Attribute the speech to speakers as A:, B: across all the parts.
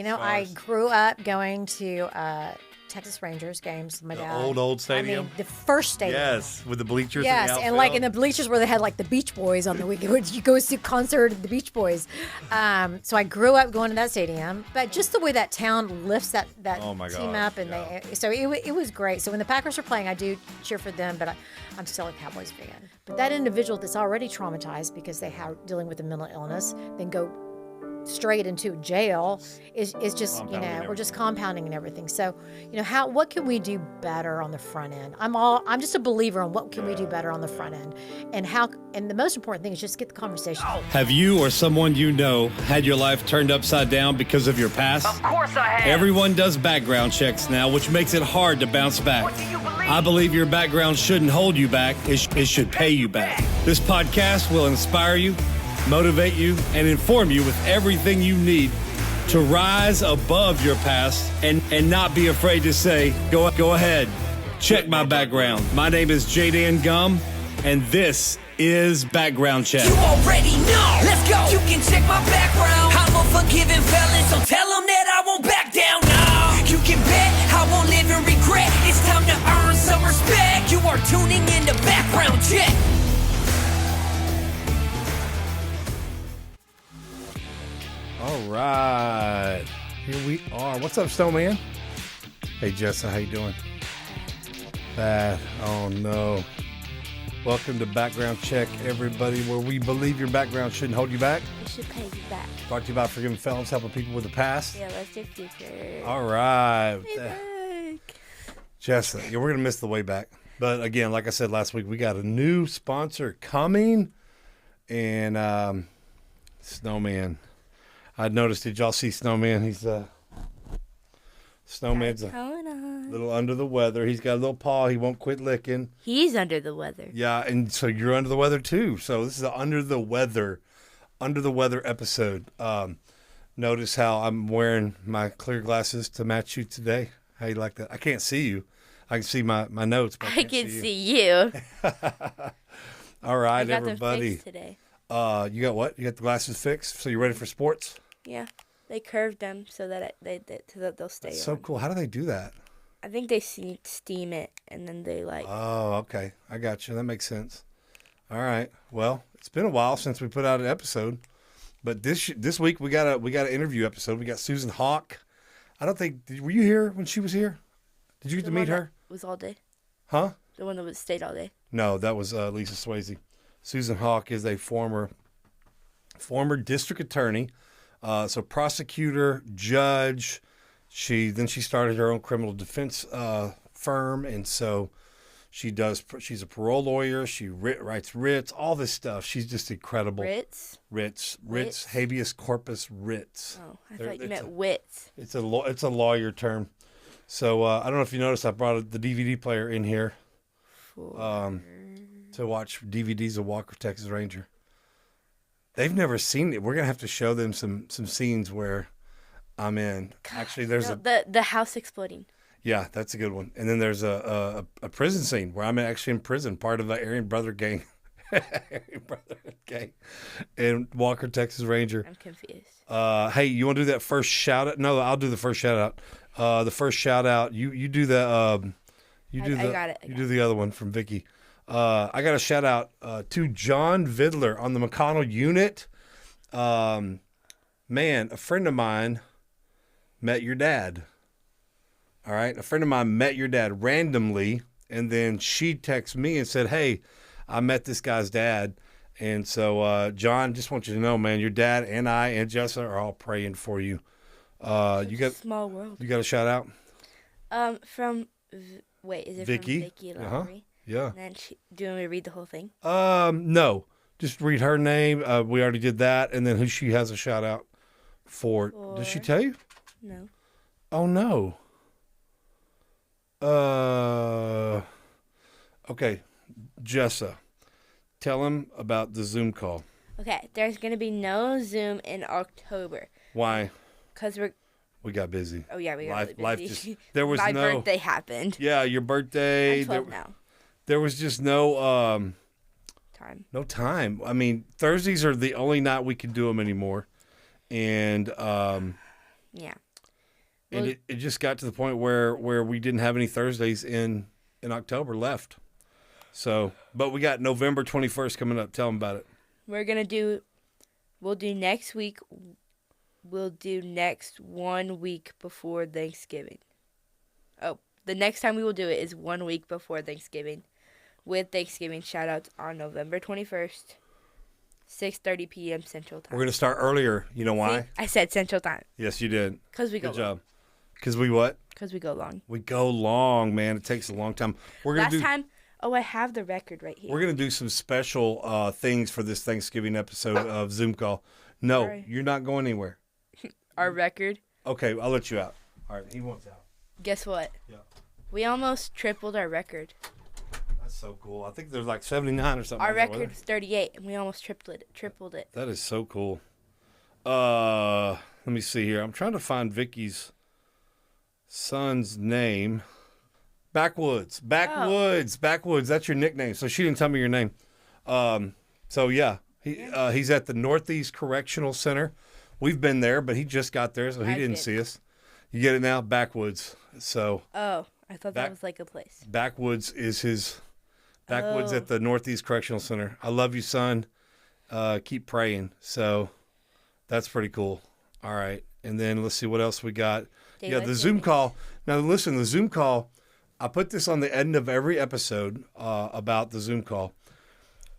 A: I grew up going to Texas Rangers games. My dad.
B: Old stadium.
A: I mean, the first stadium.
B: Yes, with the bleachers.
A: Yes,
B: in the
A: and like in the bleachers where they had like the Beach Boys on the weekend. You go see a concert of the Beach Boys. So I grew up going to that stadium. But just the way that town lifts that team up, and it was great. So when the Packers are playing, I do cheer for them, but I'm still a Cowboys fan. But that individual that's already traumatized because they have dealing with a mental illness, then go straight into jail is just we're just compounding and everything. So what can we do better on the front end? I'm just a believer on what can we do better on the front end, and the most important thing is just get the conversation.
C: Have you or someone you know had your life turned upside down because of your past?
D: Of course I have.
C: Everyone does background checks now, which makes it hard to bounce back.
D: What do you believe?
C: I believe your background shouldn't hold you back. It should pay you back. This podcast will inspire you, motivate you, and inform you with everything you need to rise above your past and not be afraid to say, go ahead, check my background. My name is Jay Dan Gum, and this is Background Check.
D: You already know. Let's go. You can check my background. I'm a forgiven felon, so tell them that I won't back down. No. You can bet I won't live in regret. It's time to earn some respect. You are tuning in to Background Check.
B: All right, here we are. What's up, Snowman? Hey, Jessa, how you doing? Bad. Oh no. Welcome to Background Check, everybody, where we believe your background shouldn't hold you back.
E: It should pay you back.
B: Brought to you by Forgiven Felons, helping people with the past.
E: Yeah, that's your future.
B: All right.
E: Back.
B: Jessa, we're going to miss the way back. But again, like I said last week, we got a new sponsor coming. And Snowman. I noticed, did y'all see Snowman? He's Snowman's a little under the weather. He's got a little paw. He won't quit licking.
E: He's under the weather.
B: Yeah, and so you're under the weather too. So this is an under the weather episode. Notice how I'm wearing my clear glasses to match you today. How you like that? I can't see you. I can see my notes, but
E: I can see you.
B: All right,
E: I got
B: everybody.
E: them fixed today.
B: You got what? You got the glasses fixed? So you ready for sports?
E: Yeah, they curved them so that so that they'll stay
B: That's so
E: on.
B: cool. How do they do that?
E: I think they steam it and then they like.
B: Oh, okay. I got you. That makes sense. All right. Well, it's been a while since we put out an episode, but this week we got an interview episode. We got Susan Hawk. I don't think were you here when she was here? Did you get to meet her?
E: It was all day.
B: Huh?
E: The one that stayed all day.
B: No, that was Lisa Swayze. Susan Hawk is a former district attorney, so prosecutor, judge. She started her own criminal defense firm, and so she's a parole lawyer. She writes writs, all this stuff. She's just incredible. Writs, habeas corpus writs.
E: Oh, I thought you meant wits.
B: It's a lawyer term. So I don't know if you noticed, I brought the DVD player in here to watch DVDs of Walker, Texas Ranger. They've never seen it. We're gonna have to show them some scenes where I'm in. Actually, there's
E: the house exploding.
B: Yeah, that's a good one. And then there's a prison scene where I'm actually in prison, part of the Aryan Brother gang. Aryan Brother gang in Walker, Texas Ranger.
E: I'm confused.
B: Hey, you want to do that first shout out? No, I'll do the first shout out. The first shout out. You do the. I got it. You do the other one from Vicky. I got a shout out to John Vidler on the McConnell unit. Man, a friend of mine met your dad. All right. A friend of mine met your dad randomly. And then she texted me and said, hey, I met this guy's dad. And so, John, just want you to know, man, your dad and I and Jessa are all praying for you. You got
E: small world.
B: You got a shout out?
E: Is it
B: Vicky?
E: From Vicky Lowry?
B: Yeah.
E: And then do you want me to read the whole thing?
B: No. Just read her name. We already did that. And then who she has a shout out for. Did she tell you?
E: No.
B: Oh, no. Okay. Jessa, tell him about the Zoom call.
E: Okay. There's going to be no Zoom in October.
B: Why?
E: Because
B: we got busy.
E: Oh, yeah, we got really busy.
B: Life just, there was
E: My birthday happened.
B: Yeah, your birthday.
E: I'm 12 now.
B: There was just no
E: time.
B: No time. I mean, Thursdays are the only night we can do them anymore. And
E: yeah.
B: And it just got to the point where we didn't have any Thursdays in October left. So, but we got November 21st coming up. Tell them about it.
E: We'll do next week. We'll do next 1 week before Thanksgiving. Oh, the next time we will do it is 1 week before Thanksgiving, with Thanksgiving shout-outs on November 21st, 6:30 p.m. Central Time.
B: We're going to start earlier. You know why?
E: See? I said Central Time.
B: Yes, you did.
E: Because we go
B: Good job. Because we what?
E: Because we go long.
B: We go long, man. It takes a long time.
E: Last time, I have the record right here.
B: We're going to do some special things for this Thanksgiving episode of Zoom Call. No,
E: Sorry.
B: You're not going anywhere.
E: Our record.
B: Okay, I'll let you out. All right, he wants out.
E: Guess what?
B: Yeah.
E: We almost tripled our record.
B: That's so cool. I think there's like 79 or something.
E: Our record is 38, and we almost tripled it.
B: That is so cool. Let me see here. I'm trying to find Vicky's son's name. Backwoods. That's your nickname. So she didn't tell me your name. So yeah, he's at the Northeast Correctional Center. We've been there, but he just got there, so he didn't see us. You get it now? Backwoods. So.
E: Oh, I thought that was like a place.
B: Backwoods is his. Backwoods at the Northeast Correctional Center. I love you, son. Keep praying. So that's pretty cool. All right. And then let's see what else we got. The Zoom call. Now, listen, the Zoom call, I put this on the end of every episode about the Zoom call.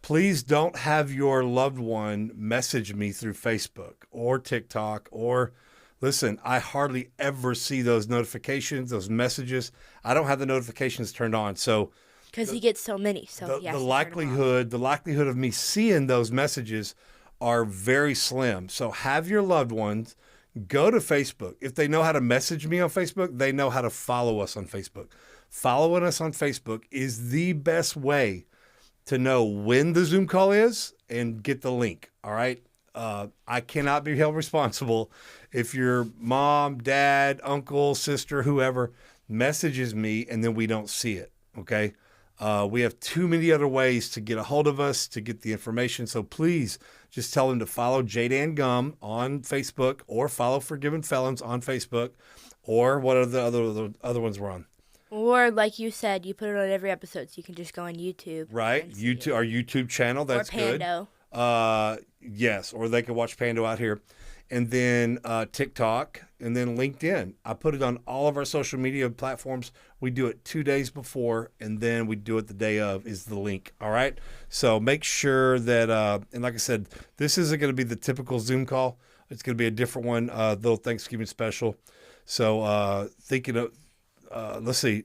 B: Please don't have your loved one message me through Facebook or TikTok or, listen, I hardly ever see those notifications, those messages. I don't have the notifications turned on. So,
E: because he gets so many. So
B: the likelihood of me seeing those messages are very slim. So have your loved ones go to Facebook. If they know how to message me on Facebook, they know how to follow us on Facebook. Following us on Facebook is the best way to know when the Zoom call is and get the link. All right. I cannot be held responsible if your mom, dad, uncle, sister, whoever messages me and then we don't see it. Okay. We have too many other ways to get a hold of us, to get the information. So please just tell them to follow Jay Dan Gum on Facebook or follow Forgiven Felons on Facebook, or what are the other ones we're on.
E: Or like you said, you put it on every episode, so you can just go on YouTube.
B: Right. YouTube, our YouTube channel. That's good.
E: Or Pando.
B: Yes. Or they can watch Pando out here. And then TikTok, and then LinkedIn. I put it on all of our social media platforms. We do it 2 days before, and then we do it the day of is the link. All right? So make sure that, and like I said, this isn't going to be the typical Zoom call. It's going to be a different one, little Thanksgiving special. So thinking of, let's see,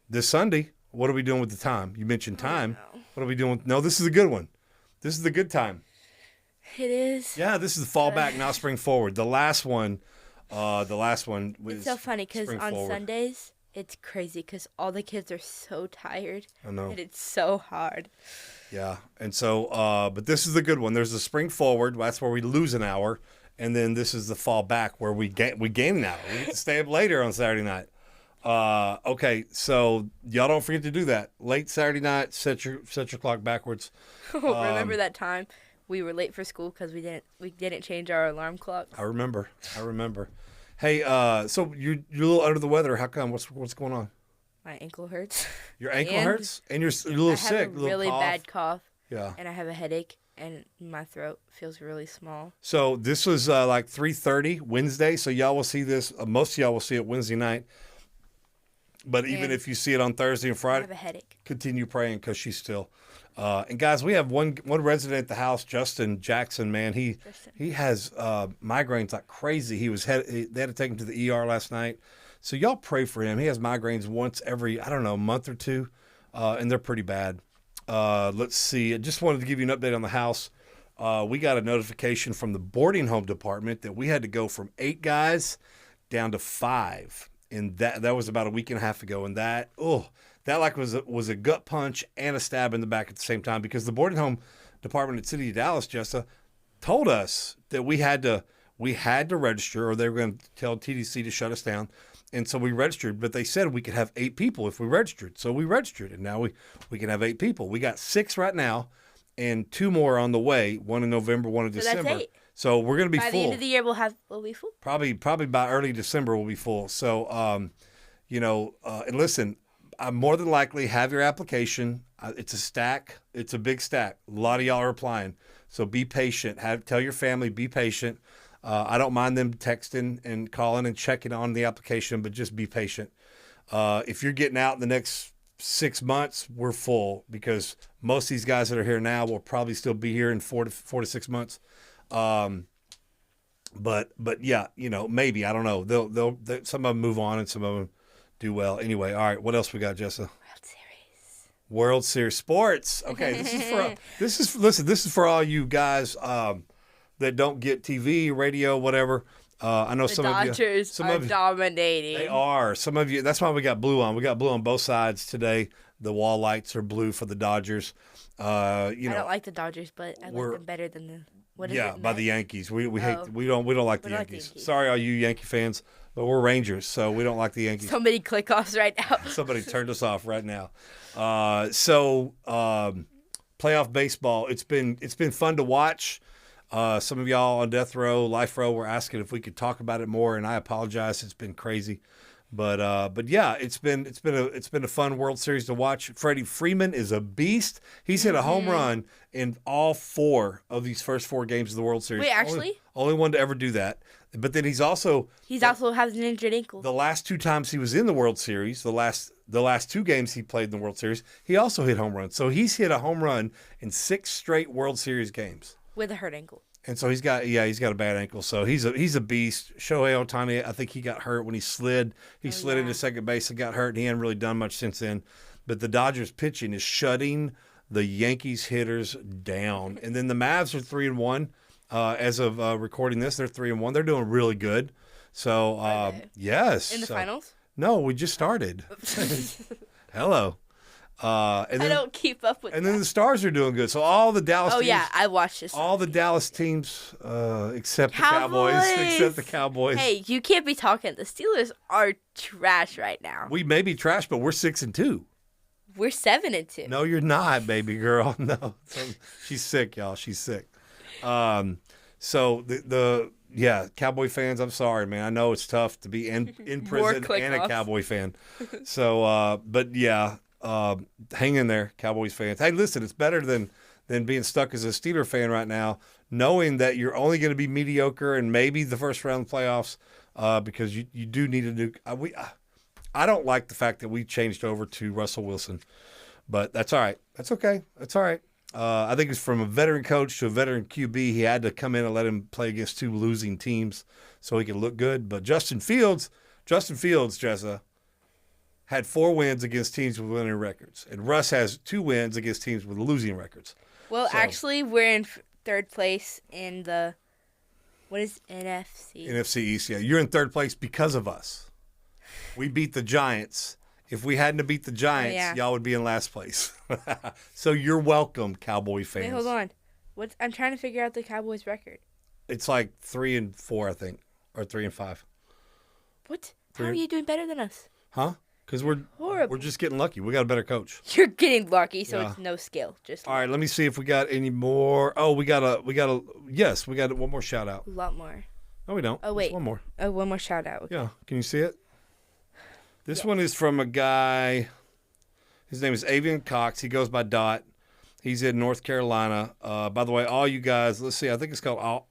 B: this Sunday, what are we doing with the time? You mentioned time. What are we doing? No, this is a good one. This is the good time.
E: It is.
B: Yeah, this is the fall back, now spring forward. The last one was
E: It's so funny because on
B: forward.
E: Sundays, it's crazy because all the kids are so tired.
B: I know.
E: And it's so hard.
B: Yeah, and so, but this is the good one. There's the spring forward. That's where we lose an hour. And then this is the fall back where we gain an hour. We get to stay up later on Saturday night. Okay, so y'all don't forget to do that. Late Saturday night, set your clock backwards.
E: Remember that time we were late for school because we didn't change our alarm clock?
B: I remember. Hey, so you're a little under the weather. How come? What's going on?
E: My ankle hurts.
B: Your ankle hurts, and you're a little sick.
E: I have a really bad cough.
B: Yeah.
E: And I have a headache, and my throat feels really small.
B: So this was like 3:30 Wednesday. So y'all will see this. Most of y'all will see it Wednesday night. But even if you see it on Thursday and Friday,
E: I have a headache.
B: Continue praying because she's still. And guys, we have one resident at the house, Justin Jackson. Man, he has migraines like crazy. They had to take him to the ER last night. So y'all pray for him. He has migraines once every month or two, and they're pretty bad. Let's see. I just wanted to give you an update on the house. We got a notification from the boarding home department that we had to go from 8 guys down to 5. And that was about a week and a half ago. And that was a gut punch and a stab in the back at the same time, because the boarding home department at City of Dallas, Jessa, told us that we had to register, or they were going to tell TDC to shut us down. And so we registered, but they said we could have 8 people if we registered. So we registered, and now we can have 8 people. We got 6 right now, and 2 more on the way, one in November, one in December.
E: That's 8.
B: So we're going to be
E: by
B: full.
E: the end of the year. We'll be full.
B: Probably by early December we'll be full. So, and listen, I more than likely have your application. It's a stack. It's a big stack. A lot of y'all are applying. So be patient. Tell your family, be patient. I don't mind them texting and calling and checking on the application, but just be patient. If you're getting out in the next 6 months, we're full because most of these guys that are here now will probably still be here in 4 to 6 months. But yeah, maybe, I don't know. They'll some of them move on and some of them do well. Anyway, all right. What else we got, Jessa? World Series sports. Okay, this is for all you guys that don't get TV, radio, whatever. I know some of you.
E: Dodgers are dominating.
B: They are. Some of you. That's why we got blue on. We got blue on both sides today. The wall lights are blue for the Dodgers. I
E: don't like the Dodgers, but I like them better than the. What is it?
B: By the Yankees. We hate. We don't like the Yankees. Sorry, all you Yankee fans, but we're Rangers, so we don't like the Yankees.
E: Somebody click off right now.
B: Somebody turned us off right now. Playoff baseball. It's been fun to watch. Some of y'all on death row, life row, were asking if we could talk about it more, and I apologize. It's been crazy, but yeah, it's been a fun World Series to watch. Freddie Freeman is a beast. He's hit a home run in all 4 of these first 4 games of the World Series.
E: Wait, actually,
B: only one to ever do that. But then he's also
E: has an injured ankle.
B: The last 2 times he was in the World Series, the last 2 games he played in the World Series, he also hit home runs. So he's hit a home run in 6 straight World Series games.
E: With a hurt ankle.
B: And so he's got a bad ankle. So he's a beast. Shohei Ohtani, I think he got hurt when he slid. He slid into second base and got hurt, and he hadn't really done much since then. But the Dodgers pitching is shutting the Yankees hitters down. And then the Mavs are 3-1. As of recording this, they're 3-1. They're doing really good. So yes.
E: In the finals?
B: No, we just started. Hello. And then,
E: I don't keep up with.
B: And then the Stars are doing good. So all the Dallas.
E: Oh
B: teams,
E: yeah, I watched this.
B: All the Dallas teams, except the Cowboys. Except the Cowboys.
E: Hey, you can't be talking. The Steelers are trash right now.
B: We may be trash, but we're 6-2.
E: We're 7-2.
B: No, you're not, baby girl. No, she's sick, y'all. She's sick. So the Cowboy fans, I'm sorry, man. I know it's tough to be in prison and a Cowboy fan. So, but yeah. Hang in there, Cowboys fans. Hey, listen, it's better than being stuck as a Steeler fan right now, knowing that you're only going to be mediocre and maybe the first round playoffs, because you do need a new. I don't like the fact that we changed over to Russell Wilson, but that's all right. That's okay. That's all right. I think it's from a veteran coach to a veteran QB. He had to come in and let him play against 2 losing teams so he could look good. But Justin Fields, Jessa, had 4 wins against teams with winning records. And Russ has 2 wins against teams with losing records.
E: Well, actually, we're in 3rd place in the, what is NFC?
B: NFC East, yeah. You're in 3rd place because of us. We beat the Giants. If we hadn't beat the Giants, y'all would be in last place. So you're welcome, Cowboy fans.
E: Wait, hold on. I'm trying to figure out the Cowboys' record.
B: It's like 3-4, I think, or 3-5.
E: What? How are you doing better than us?
B: Huh? Because we're just getting lucky. We got a better coach.
E: You're getting lucky, so it's no skill. Just
B: all right. Let me see if we got any more. Oh, we got one more shout out.
E: A lot more.
B: No, we don't.
E: Oh wait,
B: just one more.
E: Oh, one more shout out.
B: Okay. Yeah. Can you see it? This one is from a guy. His name is Avian Cox. He goes by Dot. He's in North Carolina. By the way, all you guys, let's see. I think it's called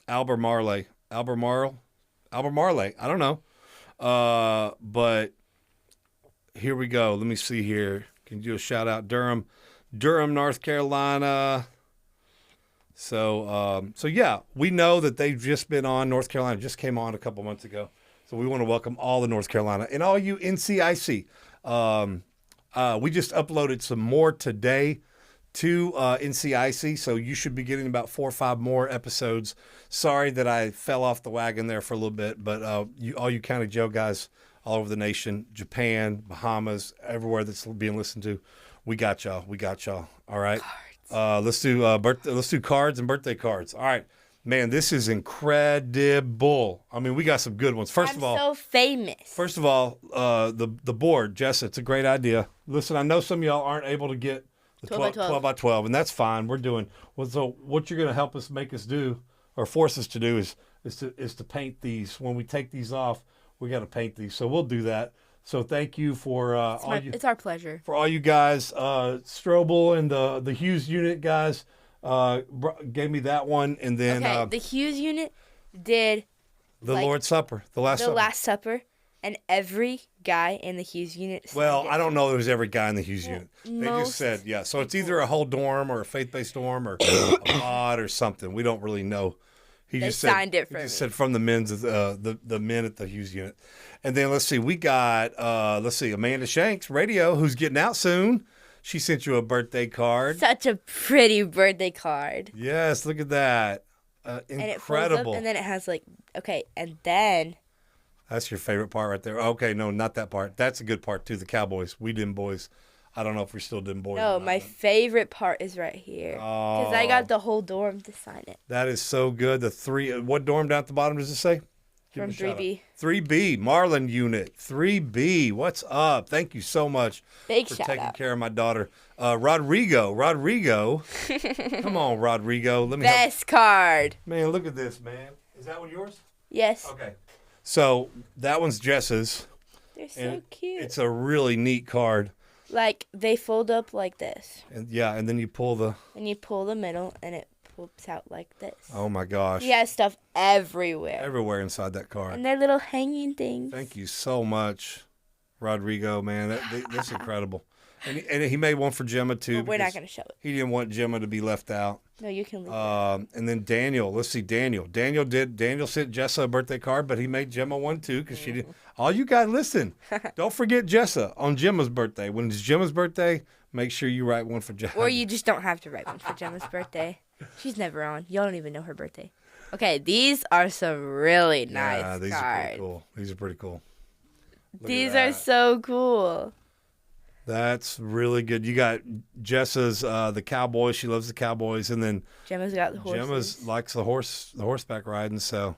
B: Albert Marley. I don't know. But here we go. Let me see here. Can you do a shout out? Durham, North Carolina. So yeah, we know that they've just been on. North Carolina just came on a couple months ago. So we want to welcome all the North Carolina and all you NCIC. We just uploaded some more today to NCIC, so you should be getting about 4 or 5 more episodes. Sorry that I fell off the wagon there for a little bit, but all you County Joe guys all over the nation, Japan, Bahamas, everywhere that's being listened to, we got y'all. All right. Let's do cards and birthday cards. All right. Man, this is incredible. I mean, we got some good ones.
E: I'm so famous.
B: First of all, the board, Jessa, it's a great idea. Listen, I know some of y'all aren't able to get 12 by 12, and that's fine. We're doing well. So what you're going to help us make us do, or force us to do, is to paint these. When we take these off, we got to paint these. So we'll do that. So thank you for
E: it's our pleasure.
B: For all you guys, Strobel and the Hughes unit guys gave me that one, and then
E: the Hughes unit did
B: the Lord's Supper, the Last Supper.
E: And every guy in the Hughes unit.
B: Well, I don't know there's every guy in the Hughes unit. They just said, yeah. So it's either a whole dorm or a faith-based dorm or a pod or something. We don't really know. He just signed it for me. He just said from the men's the men at the Hughes unit. And then let's see, we got Amanda Shanks, radio, who's getting out soon. She sent you a birthday card.
E: Such a pretty birthday card.
B: Yes, look at that. Incredible.
E: And it folds up, and then it has and then.
B: That's your favorite part right there. Okay, no, not that part. That's a good part too. The Cowboys. We didn't boys. I don't know if we're still didn't boys.
E: No, my favorite part is right here. Because I got the whole dorm to sign it.
B: That is so good. What dorm down at the bottom does it say?
E: From 3B.
B: 3B, Marlin unit. 3B. What's up? Thank you so much for taking care of my daughter. Rodrigo. Come on, Rodrigo. Let me
E: Best card.
B: Man, look at this, man. Is that one yours?
E: Yes.
B: Okay. So that one's Jessa's.
E: They're so cute.
B: It's a really neat card.
E: They fold up like this.
B: And then you pull the
E: middle, and it pops out like this.
B: Oh my gosh.
E: He has stuff everywhere.
B: Everywhere inside that card.
E: And they're little hanging things.
B: Thank you so much, Rodrigo, man. That's incredible. And he made one for Gemma too.
E: But we're not going to show it.
B: He didn't want Gemma to be left out.
E: No, you can leave
B: it. And then Daniel. Let's see, Daniel. Daniel sent Jessa a birthday card, but he made Gemma one too because she didn't. All you guys, listen. Don't forget Jessa on Gemma's birthday. When it's Gemma's birthday, make sure you write one for Jessa.
E: Or you just don't have to write one for Gemma's birthday. She's never on. Y'all don't even know her birthday. Okay, these are some really nice cards.
B: These are pretty cool. These are pretty cool.
E: These are so cool.
B: That's really good. You got Jessa's the Cowboys. She loves the Cowboys, and then
E: Gemma's got the horses.
B: Gemma's likes the horseback riding. So,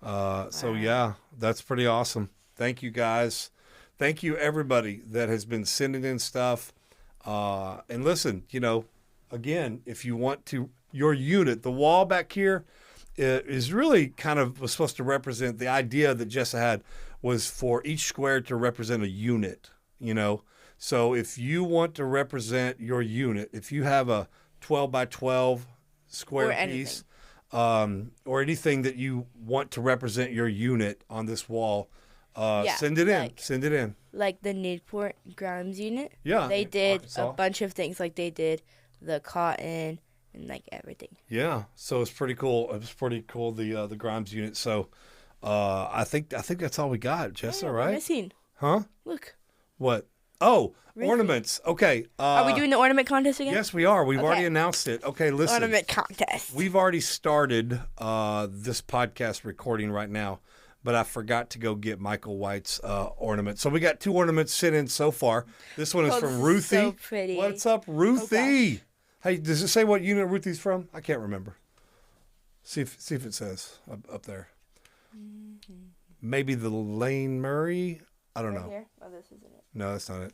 B: yeah, that's pretty awesome. Thank you guys. Thank you everybody that has been sending in stuff. And listen, again, if you want to, your unit, the wall back here is really was supposed to represent the idea that Jessa had was for each square to represent a unit. So if you want to represent your unit, if you have a 12 by 12 square piece, or anything that you want to represent your unit on this wall, send it in. Send it in.
E: Like the Newport Grimes unit.
B: Yeah.
E: They did a bunch of things. Like they did the cotton and everything.
B: Yeah. So it's pretty cool. It was pretty cool, the Grimes unit. So I think that's all we got, Jessa, right?
E: Missing.
B: Huh?
E: Look.
B: What? Oh, Ruthie. Ornaments. Okay.
E: Are we doing the ornament contest again?
B: Yes, we are. We've already announced it. Okay, listen.
E: Ornament contest.
B: We've already started this podcast recording right now, but I forgot to go get Michael White's ornament. So we got 2 ornaments sent in so far. This one is from Ruthie.
E: So pretty.
B: What's up, Ruthie? Hey, does it say what unit Ruthie's from? I can't remember. See if it says up there. Mm-hmm. Maybe the Lane Murray. I don't know.
E: Here? Oh, this isn't it.
B: No, that's not it.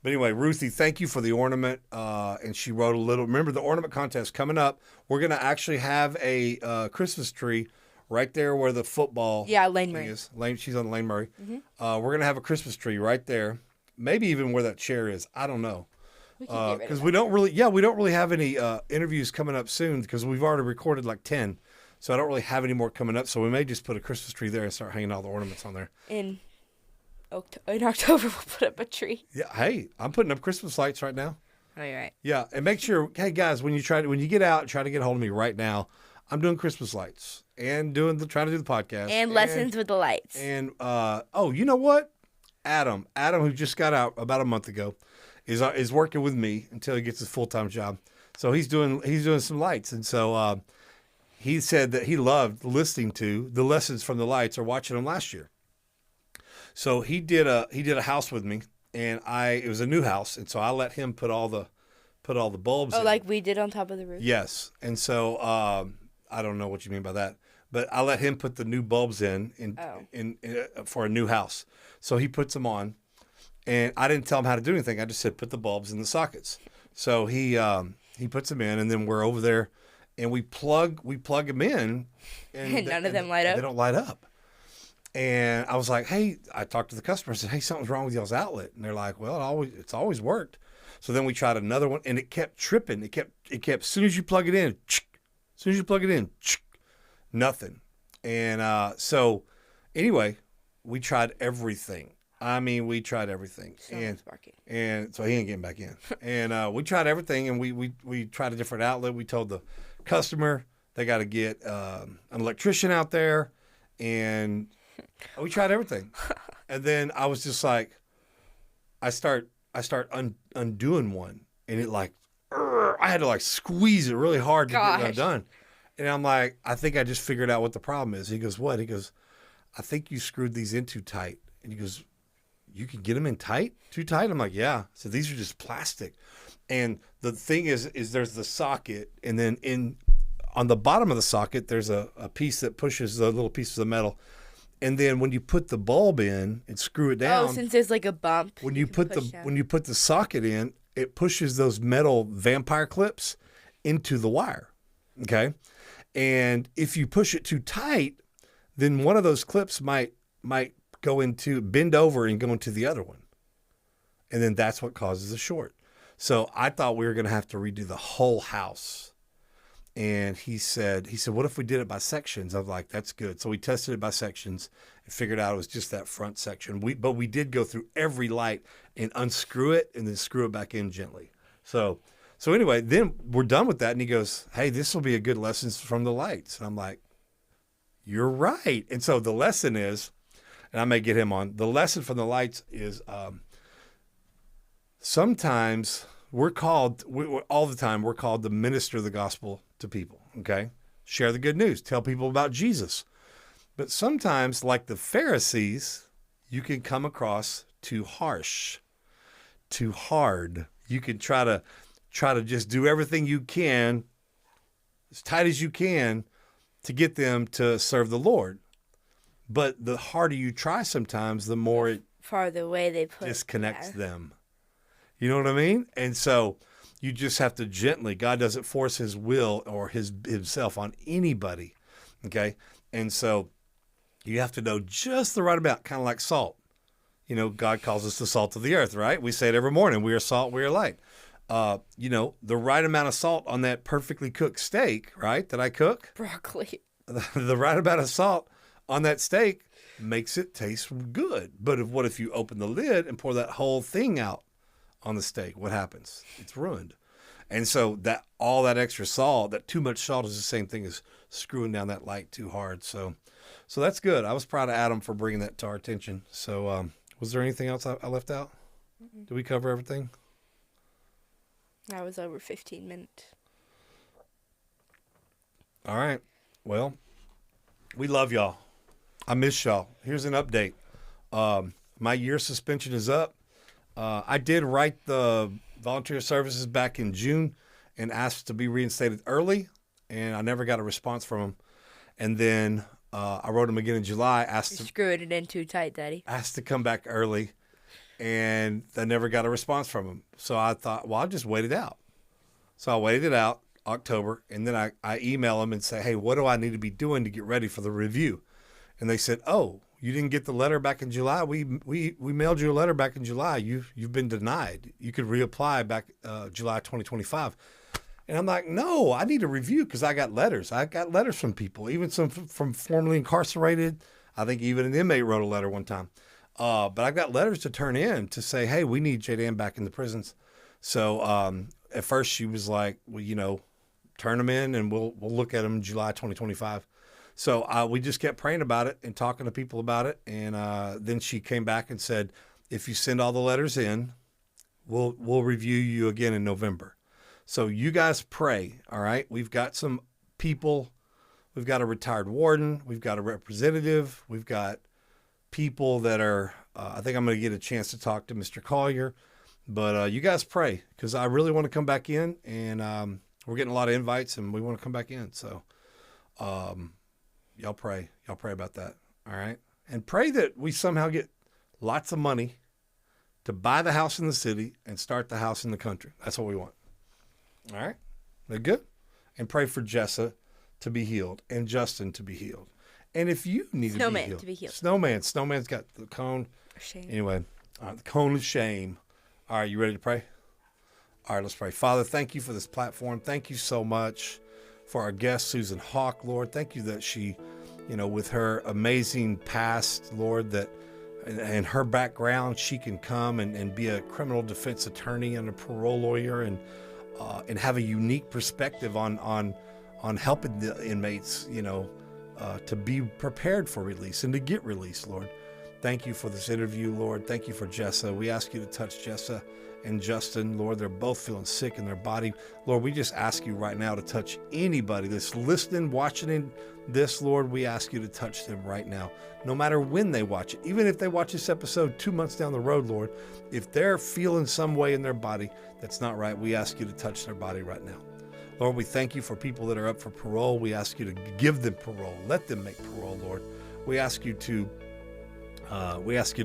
B: But anyway, Ruthie, thank you for the ornament. And she wrote a little. Remember the ornament contest coming up. We're going to actually have a Christmas tree right there where the football
E: Lane Murray
B: is. She's on Lane Murray.
E: Mm-hmm.
B: We're going to have a Christmas tree right there. Maybe even where that chair is. I don't know. Because we don't really have any interviews coming up soon because we've already recorded 10. So I don't really have any more coming up. So we may just put a Christmas tree there and start hanging all the ornaments on there.
E: In October, we'll put up a tree.
B: Yeah, hey, I'm putting up Christmas lights right now.
E: Oh, you're right.
B: Yeah, and make sure, hey guys, when you get out, try to get a hold of me right now. I'm doing Christmas lights and trying to do the podcast
E: and lessons with the lights.
B: And you know what? Adam, who just got out about a month ago, is working with me until he gets his full-time job. So he's doing some lights, and so he said that he loved listening to the lessons from the lights or watching them last year. So he did a house with me, and it was a new house, and so I let him put all the bulbs in.
E: Oh, like we did on top of the roof?
B: Yes. And so I don't know what you mean by that, but I let him put the new bulbs in for a new house. So he puts them on, and I didn't tell him how to do anything. I just said put the bulbs in the sockets. So he puts them in, and then we're over there, and we plug them in,
E: and none of them light up.
B: They don't light up. And I was like, hey, I talked to the customer. I said, hey, something's wrong with y'all's outlet. And they're like, well, it's always worked. So then we tried another one, and it kept tripping. It kept as soon as you plug it in, nothing. And so anyway, we tried everything. I mean, we tried everything. And so he ain't getting back in. And we tried everything, and we tried a different outlet. We told the customer they got to get an electrician out there, and we tried everything. And then I was just like, I start undoing one, and it like, I had to like squeeze it really hard to get it undone. And I'm like, I think I just figured out what the problem is. He goes, what? He goes, I think you screwed these in too tight. And he goes, you can get them in too tight? I'm like, yeah. So these are just plastic. And the thing is there's the socket, and then on the bottom of the socket, there's a piece that pushes the little pieces of metal. And then when you put the bulb in and screw it down,
E: since there's like a bump,
B: when you put the socket in, it pushes those metal vampire clips into the wire. Okay, and if you push it too tight, then one of those clips might bend over and go into the other one, and then that's what causes a short. So I thought we were going to have to redo the whole house. And he said, what if we did it by sections? I was like, that's good. So we tested it by sections and figured out it was just that front section. But we did go through every light and unscrew it and then screw it back in gently. So anyway, then we're done with that. And he goes, hey, this will be a good lesson from the lights. And I'm like, you're right. And so the lesson is, and I may get him on, the lesson from the lights is sometimes all the time we're called to minister the gospel to people, okay? Share the good news. Tell people about Jesus. But sometimes, like the Pharisees, you can come across too harsh, too hard. You can try to just do everything you can, as tight as you can, to get them to serve the Lord. But the harder you try sometimes, the more it
E: farther away they put
B: disconnects them. You know what I mean? And so you just have to gently, God doesn't force his will or himself on anybody. Okay. And so you have to know just the right amount, kind of like salt. You know, God calls us the salt of the earth, right? We say it every morning. We are salt, we are light. The right amount of salt on that perfectly cooked steak, right? That I cook.
E: Broccoli.
B: The right amount of salt on that steak makes it taste good. But what if you open the lid and pour that whole thing out on the steak? What happens? It's ruined. And so all that extra salt, that too much salt, is the same thing as screwing down that light too hard. So that's good. I was proud of Adam for bringing that to our attention. So was there anything else I left out? Mm-mm. Did we cover everything?
E: That was over 15 minutes.
B: All right. Well, we love y'all. I miss y'all. Here's an update. My year suspension is up. I did write the volunteer services back in June and asked to be reinstated early, and I never got a response from them. And then I wrote them again in July.
E: Screwing it in too tight, Daddy.
B: Asked to come back early, and I never got a response from them. So I thought, well, I'll just wait it out. So I waited it out, October, and then I email them and say, hey, what do I need to be doing to get ready for the review? And they said, oh, you didn't get the letter back in July? We mailed you a letter back in July. You've been denied. You could reapply back July 2025. And I'm like, no, I need a review because I got letters. I got letters from people, even some from formerly incarcerated. I think even an inmate wrote a letter one time. But I've got letters to turn in to say, hey, we need Jay Dan back in the prisons. So at first she was like, well, turn them in and we'll look at them July 2025. So we just kept praying about it and talking to people about it. And then she came back and said, if you send all the letters in, we'll review you again in November. So you guys pray, all right? We've got some people. We've got a retired warden. We've got a representative. We've got people that are, I think I'm going to get a chance to talk to Mr. Collier. But you guys pray because I really want to come back in. And we're getting a lot of invites and we want to come back in. So y'all pray. Y'all pray about that, all right? And pray that we somehow get lots of money to buy the house in the city and start the house in the country. That's what we want. All right. They're good. And pray for Jessa to be healed and Justin to be healed. And if you need
E: to be healed.
B: Snowman's got the cone.
E: Shame.
B: Anyway, the cone of shame. All right, you ready to pray? All right, let's pray. Father, thank you for this platform. Thank you so much for our guest, Susan Hawk, Lord. Thank you that she, with her amazing past, Lord, that and her background, she can come and be a criminal defense attorney and a parole lawyer and have a unique perspective on helping the inmates, to be prepared for release and to get released, Lord. Thank you for this interview, Lord. Thank you for Jessa. We ask you to touch Jessa and Justin, Lord. They're both feeling sick in their body. Lord, we just ask you right now to touch anybody that's listening, watching this, Lord. We ask you to touch them right now, no matter when they watch it. Even if they watch this episode 2 months down the road, Lord, if they're feeling some way in their body that's not right, we ask you to touch their body right now. Lord, we thank you for people that are up for parole. We ask you to give them parole. Let them make parole, Lord. We ask you to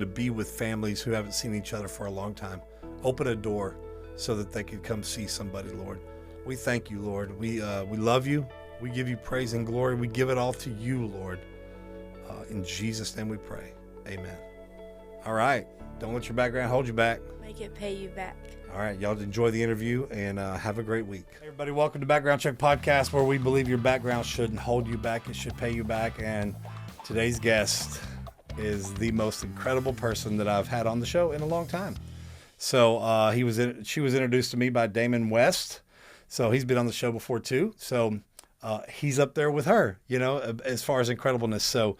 B: be with families who haven't seen each other for a long time. Open a door so that they can come see somebody, Lord. We thank you, Lord. We love you. We give you praise and glory. We give it all to you, Lord. In Jesus' name we pray. Amen. All right. Don't let your background hold you back.
E: Make it pay you back.
B: All right. Y'all enjoy the interview and have a great week. Hey, everybody, welcome to Background Check Podcast, where we believe your background shouldn't hold you back. It should pay you back. And today's guest is the most incredible person that I've had on the show in a long time. So she was introduced to me by Damon West. So he's been on the show before too. So he's up there with her, as far as incredibleness. So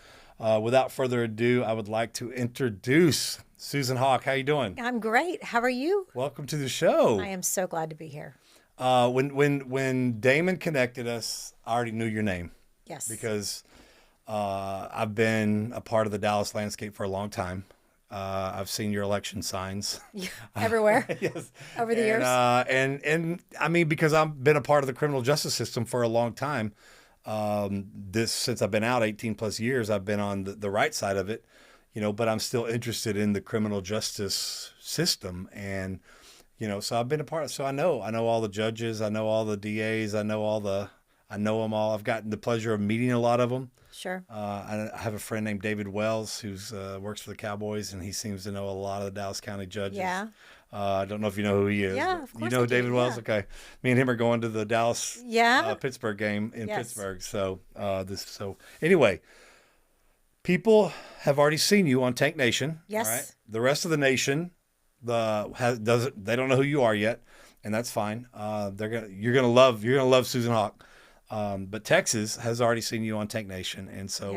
B: without further ado, I would like to introduce Susan Hawk. How you doing?
A: I'm great. How are you?
B: Welcome to the show.
A: I am so glad to be here.
B: When Damon connected us, I already knew your name.
A: Yes.
B: Because I've been a part of the Dallas landscape for a long time. I've seen your election signs
A: everywhere.
B: Yes.
A: Over the years.
B: And I mean, because I've been a part of the criminal justice system for a long time. Since I've been out 18 plus years, I've been on the right side of it, but I'm still interested in the criminal justice system. And, so I've been a part of, so I know all the judges, I know all the DAs, I know them all. I've gotten the pleasure of meeting a lot of them.
A: Sure.
B: I have a friend named David Wells who's works for the Cowboys, and he seems to know a lot of the Dallas County judges.
A: Yeah.
B: I don't know if you know who he is.
A: Yeah, of course.
B: You know David Wells?
A: Yeah.
B: Okay. Me and him are going to the Dallas Pittsburgh game in
A: Yes.
B: Pittsburgh. So anyway, people have already seen you on Tank Nation.
A: Yes.
B: All right? The rest of the nation they don't know who you are yet, and that's fine. You're gonna love Susan Hawk. But Texas has already seen you on Tank Nation, and so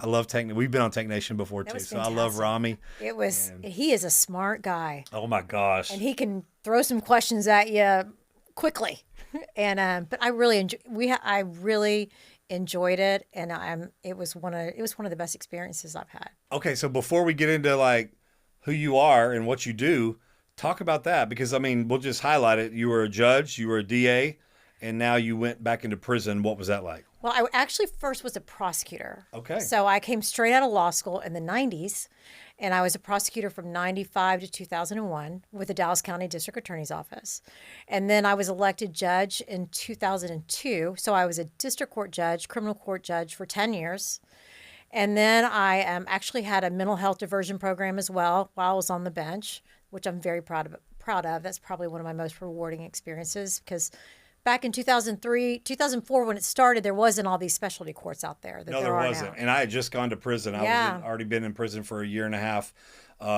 B: I love Tank. We've been on Tank Nation before too, so I love Rami.
A: He is a smart guy.
B: Oh my gosh!
A: And he can throw some questions at you quickly, and but I really enjoyed it, and it was one of the best experiences I've had.
B: Okay, so before we get into like who you are and what you do, talk about that, because I mean we'll just highlight it. You were a judge, you were a DA. And now you went back into prison. What was that like?
A: Well, I actually first was a prosecutor.
B: Okay.
A: So I came straight out of law school in the 90s, and I was a prosecutor from 95 to 2001 with the Dallas County District Attorney's Office. And then I was elected judge in 2002. So I was a district court judge, criminal court judge for 10 years. And then I actually had a mental health diversion program as well while I was on the bench, which I'm very proud of. That's probably one of my most rewarding experiences, because back in 2004, when it started, there wasn't all these specialty courts out there.
B: No, there wasn't. And I had just gone to prison. I had already been in prison for a year and a half.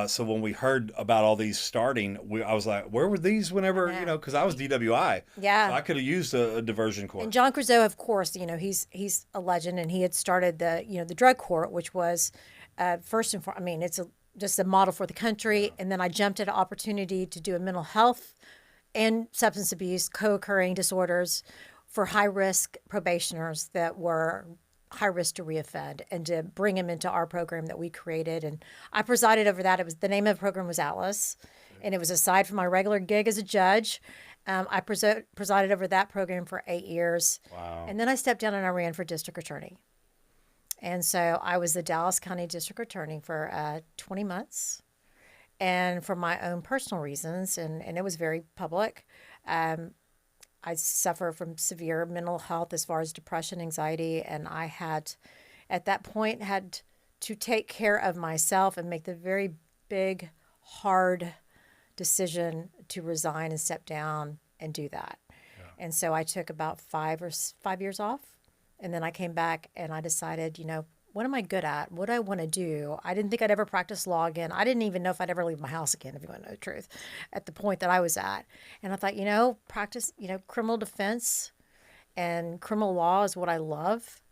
B: So when we heard about all these starting, I was like, where were these whenever, because I was DWI.
A: Yeah.
B: So I could have used a diversion court.
A: And John Crezeau, of course, he's a legend, and he had started the drug court, which was first and foremost, it's just a model for the country. Yeah. And then I jumped at an opportunity to do a mental health and substance abuse, co-occurring disorders for high-risk probationers that were high risk to reoffend, and to bring them into our program that we created. And I presided over that. The name of the program was Atlas, and it was aside from my regular gig as a judge. I presided over that program for 8 years.
B: Wow.
A: And then I stepped down and I ran for district attorney. And so I was the Dallas County District Attorney for 20 months. And for my own personal reasons, and it was very public, I suffer from severe mental health as far as depression, anxiety, and I had, at that point, had to take care of myself and make the very big, hard decision to resign and step down and do that. Yeah. And so I took about 5 years off, and then I came back and I decided, what am I good at? What do I want to do? I didn't think I'd ever practice law again. I didn't even know if I'd ever leave my house again, if you want to know the truth, at the point that I was at. And I thought, practice, criminal defense and criminal law is what I love.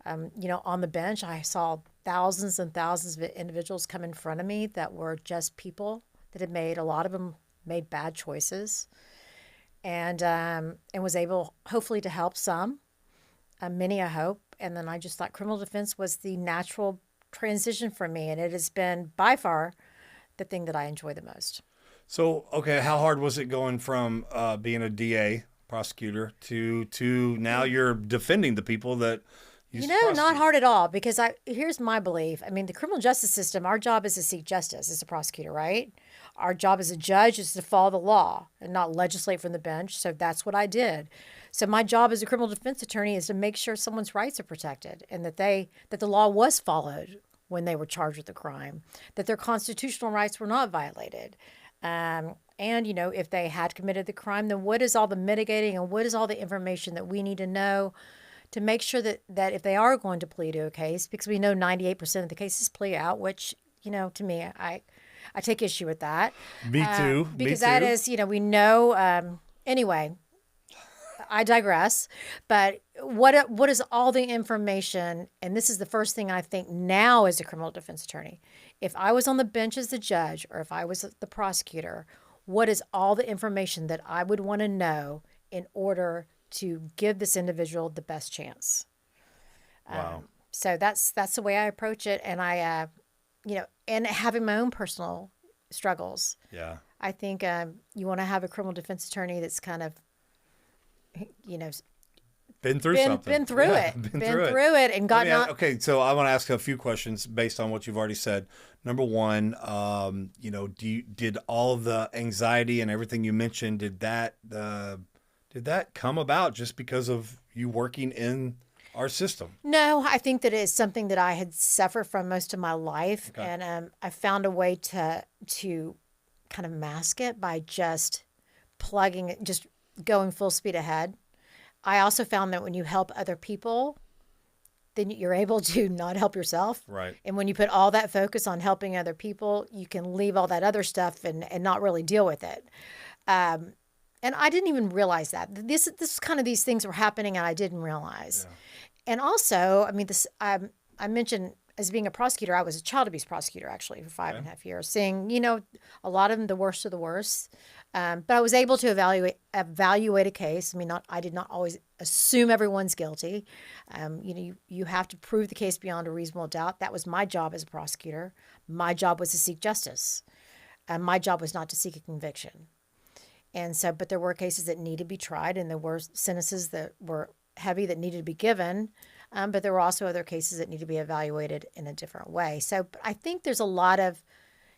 A: On the bench, I saw thousands and thousands of individuals come in front of me that were just people that had a lot of them made bad choices, and was able, hopefully, to help some, many, I hope. And then I just thought criminal defense was the natural transition for me. And it has been by far the thing that I enjoy the most.
B: So, okay, how hard was it going from being a DA, prosecutor, to now you're defending the people that you
A: not hard at all, because here's my belief. I mean, the criminal justice system, our job is to seek justice as a prosecutor, right? Our job as a judge is to follow the law and not legislate from the bench. So that's what I did. So my job as a criminal defense attorney is to make sure someone's rights are protected and that the law was followed when they were charged with the crime, that their constitutional rights were not violated. And, if they had committed the crime, then what is all the mitigating and what is all the information that we need to know to make sure that if they are going to plea to a case, because we know 98% of the cases plea out, which, to me, I take issue with that.
B: Me too.
A: Because that is, we know, anyway, I digress. But what is all the information? And this is the first thing I think now as a criminal defense attorney. If I was on the bench as the judge or if I was the prosecutor, what is all the information that I would want to know in order to give this individual the best chance?
B: Wow.
A: So that's the way I approach it. And I, and having my own personal struggles.
B: Yeah.
A: I think you want to have a criminal defense attorney that's kind of,
B: been through something.
A: Been through it and gotten out.
B: Okay, so I want to ask a few questions based on what you've already said. Number one, did all of the anxiety and everything you mentioned, did that come about just because of you working in our system?
A: No, I think that it is something that I had suffered from most of my life. Okay. And I found a way to kind of mask it by just going full speed ahead. I also found that when you help other people, then you're able to not help yourself.
B: Right.
A: And when you put all that focus on helping other people, you can leave all that other stuff and not really deal with it. And I didn't even realize that. This kind of these things were happening and I didn't realize. Yeah. And also, I mean, I mentioned as being a prosecutor, I was a child abuse prosecutor actually for 5.5 years, seeing, a lot of them, the worst of the worst. But I was able to evaluate a case. I mean, I did not always assume everyone's guilty. You have to prove the case beyond a reasonable doubt. That was my job as a prosecutor. My job was to seek justice. My job was not to seek a conviction. And so, but there were cases that needed to be tried, and there were sentences that were heavy that needed to be given. But there were also other cases that need to be evaluated in a different way. So I think there's a lot of,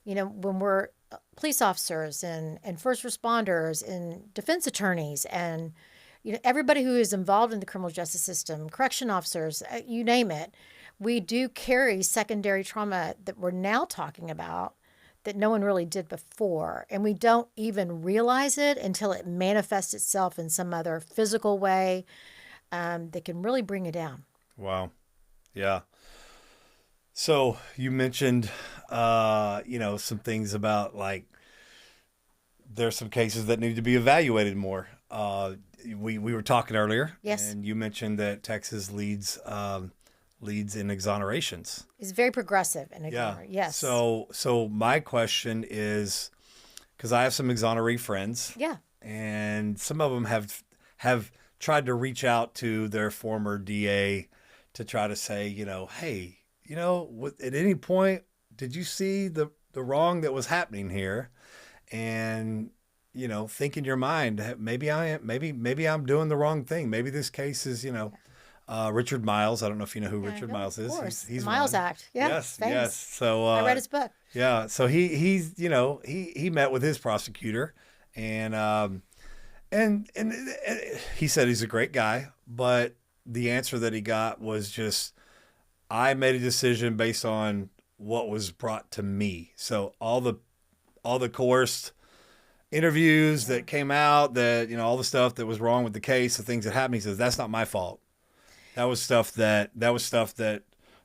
A: when we're police officers and first responders and defense attorneys and everybody who is involved in the criminal justice system, correction officers, you name it, we do carry secondary trauma that we're now talking about that no one really did before. And we don't even realize it until it manifests itself in some other physical way that can really bring it down.
B: Wow. Yeah. So you mentioned, some things about like there's some cases that need to be evaluated more. We were talking earlier.
A: Yes.
B: And you mentioned that Texas leads in exonerations.
A: It's very progressive in exoneration. Yeah. Yes.
B: So my question is, because I have some exoneree friends.
A: Yeah.
B: And some of them have tried to reach out to their former DA to try to say, hey, at any point, did you see the wrong that was happening here? And, think in your mind, maybe I'm doing the wrong thing. Maybe this case is, Richard Miles. I don't know if you know who Richard Miles is. He's
A: Miles
B: one.
A: Act. Yeah.
B: Yes. So
A: I read his book.
B: Yeah. So he met with his prosecutor and And he said he's a great guy, but the answer that he got was just, I made a decision based on what was brought to me. So all the coerced interviews that came out, that, you know, all the stuff that was wrong with the case, the things that happened, he says, that's not my fault. That was stuff that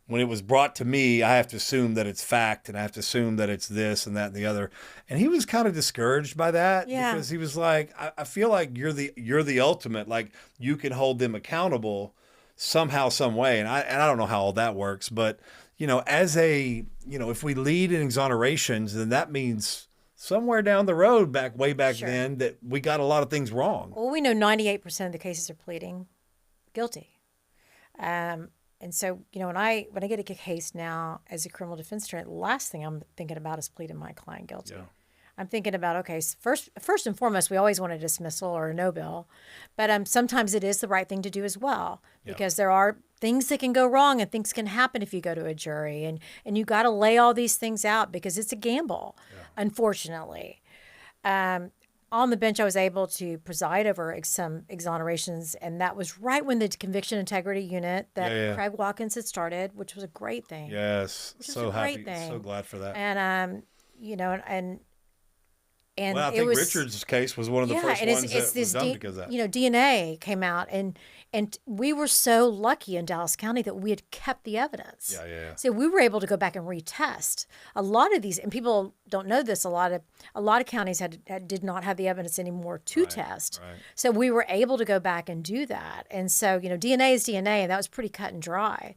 B: when it was brought to me, I have to assume that it's fact, and I have to assume that it's this and that and the other. And he was kind of discouraged by that, because he was like, I feel like you're the ultimate, like you can hold them accountable somehow, some way. And I don't know how all that works, but you know, if we lead in exonerations, then that means somewhere down the road, way back then, that we got a lot of things wrong.
A: Well, we know 98% of the cases are pleading guilty. And so, you know, when I get a case now as a criminal defense attorney, the last thing I'm thinking about is pleading my client guilty. Yeah. I'm thinking about, okay, first and foremost, we always want a dismissal or a no bill, but sometimes it is the right thing to do as well, because there are things that can go wrong and things can happen if you go to a jury, and you got to lay all these things out because it's a gamble, unfortunately. On the bench, I was able to preside over some exonerations, and that was right when the conviction integrity unit that Craig Watkins had started, which was a great thing.
B: Yes, so happy, so glad for that.
A: And you know, and
B: well, I think Richard's case was one of the first ones that was done because of that.
A: You know, DNA came out, and we were so lucky in Dallas County that we had kept the evidence.
B: Yeah.
A: So we were able to go back and retest a lot of these, and people don't know this. A lot of counties did not have the evidence anymore to test.
B: Right.
A: So we were able to go back and do that. And so, you know, DNA is DNA, and that was pretty cut and dry.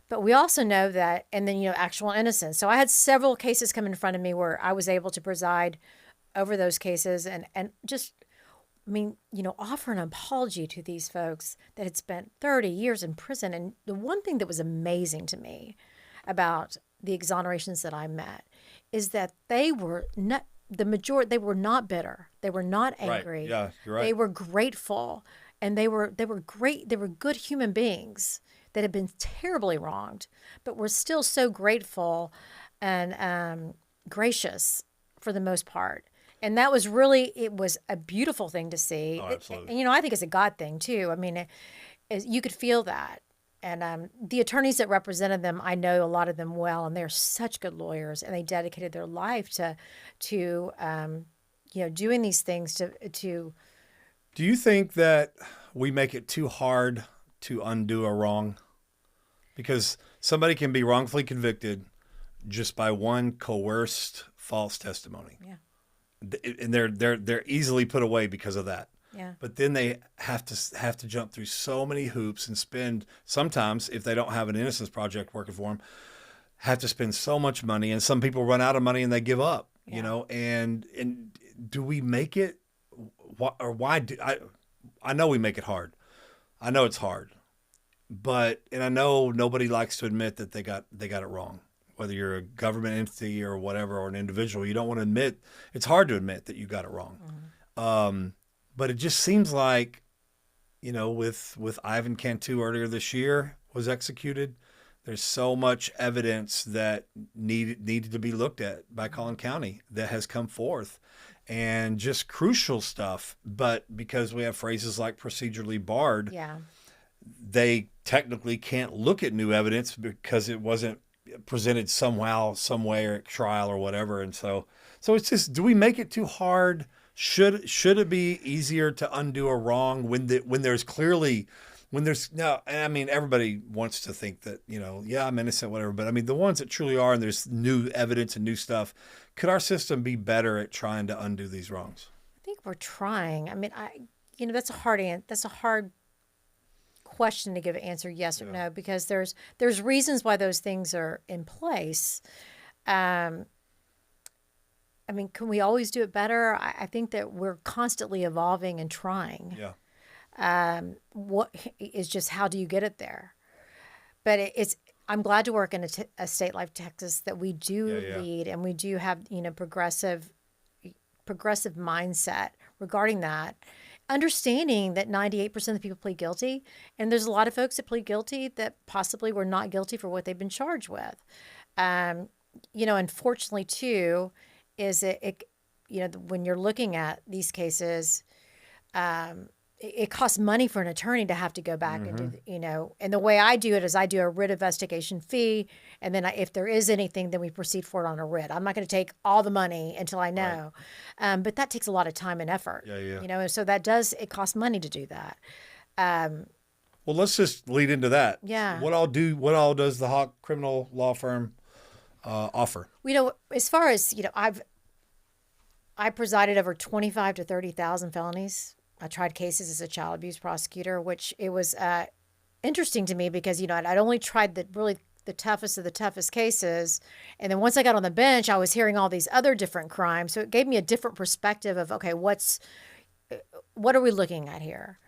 A: But we also know that, and then, you know, actual innocence. So I had several cases come in front of me where I was able to preside over those cases and just, I mean, you know, offer an apology to these folks that had spent 30 years in prison. And the one thing that was amazing to me about the exonerations that I met is that they were not, the majority, they were not bitter. They were not angry.
B: Right. Yeah, you're right.
A: They were grateful, and they were great. They were good human beings that had been terribly wronged, but were still so grateful and gracious for the most part. And that was it was a beautiful thing to see.
B: Oh, absolutely.
A: And, you know, I think it's a God thing, too. I mean, you could feel that. And the attorneys that represented them, I know a lot of them well, and they're such good lawyers, and they dedicated their life to you know, doing these things to.
B: Do you think that we make it too hard to undo a wrong? Because somebody can be wrongfully convicted just by one coerced false testimony.
A: Yeah.
B: And they're easily put away because of that.
A: Yeah.
B: But then they have to jump through so many hoops and spend, sometimes if they don't have an innocence project working for them, have to spend so much money. And some people run out of money and they give up. You know. And do we make it? Why do I know we make it hard. I know it's hard, and I know nobody likes to admit that they got it wrong. Whether you're a government entity or whatever, or an individual, you don't want to admit. It's hard to admit that you got it wrong. Mm-hmm. But it just seems like, you know, with Ivan Cantu earlier this year was executed, there's so much evidence that needed to be looked at by Collin County that has come forth, and just crucial stuff. But because we have phrases like procedurally barred, they technically can't look at new evidence because it wasn't presented somehow, some way, or at trial or whatever. And so it's just, do we make it too hard? Should it be easier to undo a wrong when there's no, and I mean, everybody wants to think that, you know, yeah, I'm innocent, whatever. But I mean, the ones that truly are, and there's new evidence and new stuff, could our system be better at trying to undo these wrongs?
A: I think we're trying. I mean, you know, that's a hard question to give an answer yes or no, because there's reasons why those things are in place. I mean, can we always do it better? I think that we're constantly evolving and trying. What is just, how do you get it there? But I'm glad to work in a state like Texas that we do lead, and we do have, you know, progressive mindset regarding that. Understanding that 98% of the people plead guilty, and there's a lot of folks that plead guilty that possibly were not guilty for what they've been charged with. You know, unfortunately, too, is it you know, when you're looking at these cases, it costs money for an attorney to have to go back and do, and the way I do it is I do a writ investigation fee. And then if there is anything, then we proceed forward on a writ. I'm not going to take all the money until I know. Right. But that takes a lot of time and effort, and so it costs money to do that.
B: Well, let's just lead into that.
A: Yeah.
B: What all does the Hawk criminal law firm offer?
A: As far as, I presided over 25 to 30,000 felonies. I tried cases as a child abuse prosecutor, which it was interesting to me because, I'd only tried the toughest of the toughest cases. And then once I got on the bench, I was hearing all these other different crimes. So it gave me a different perspective of, okay, what are we looking at here?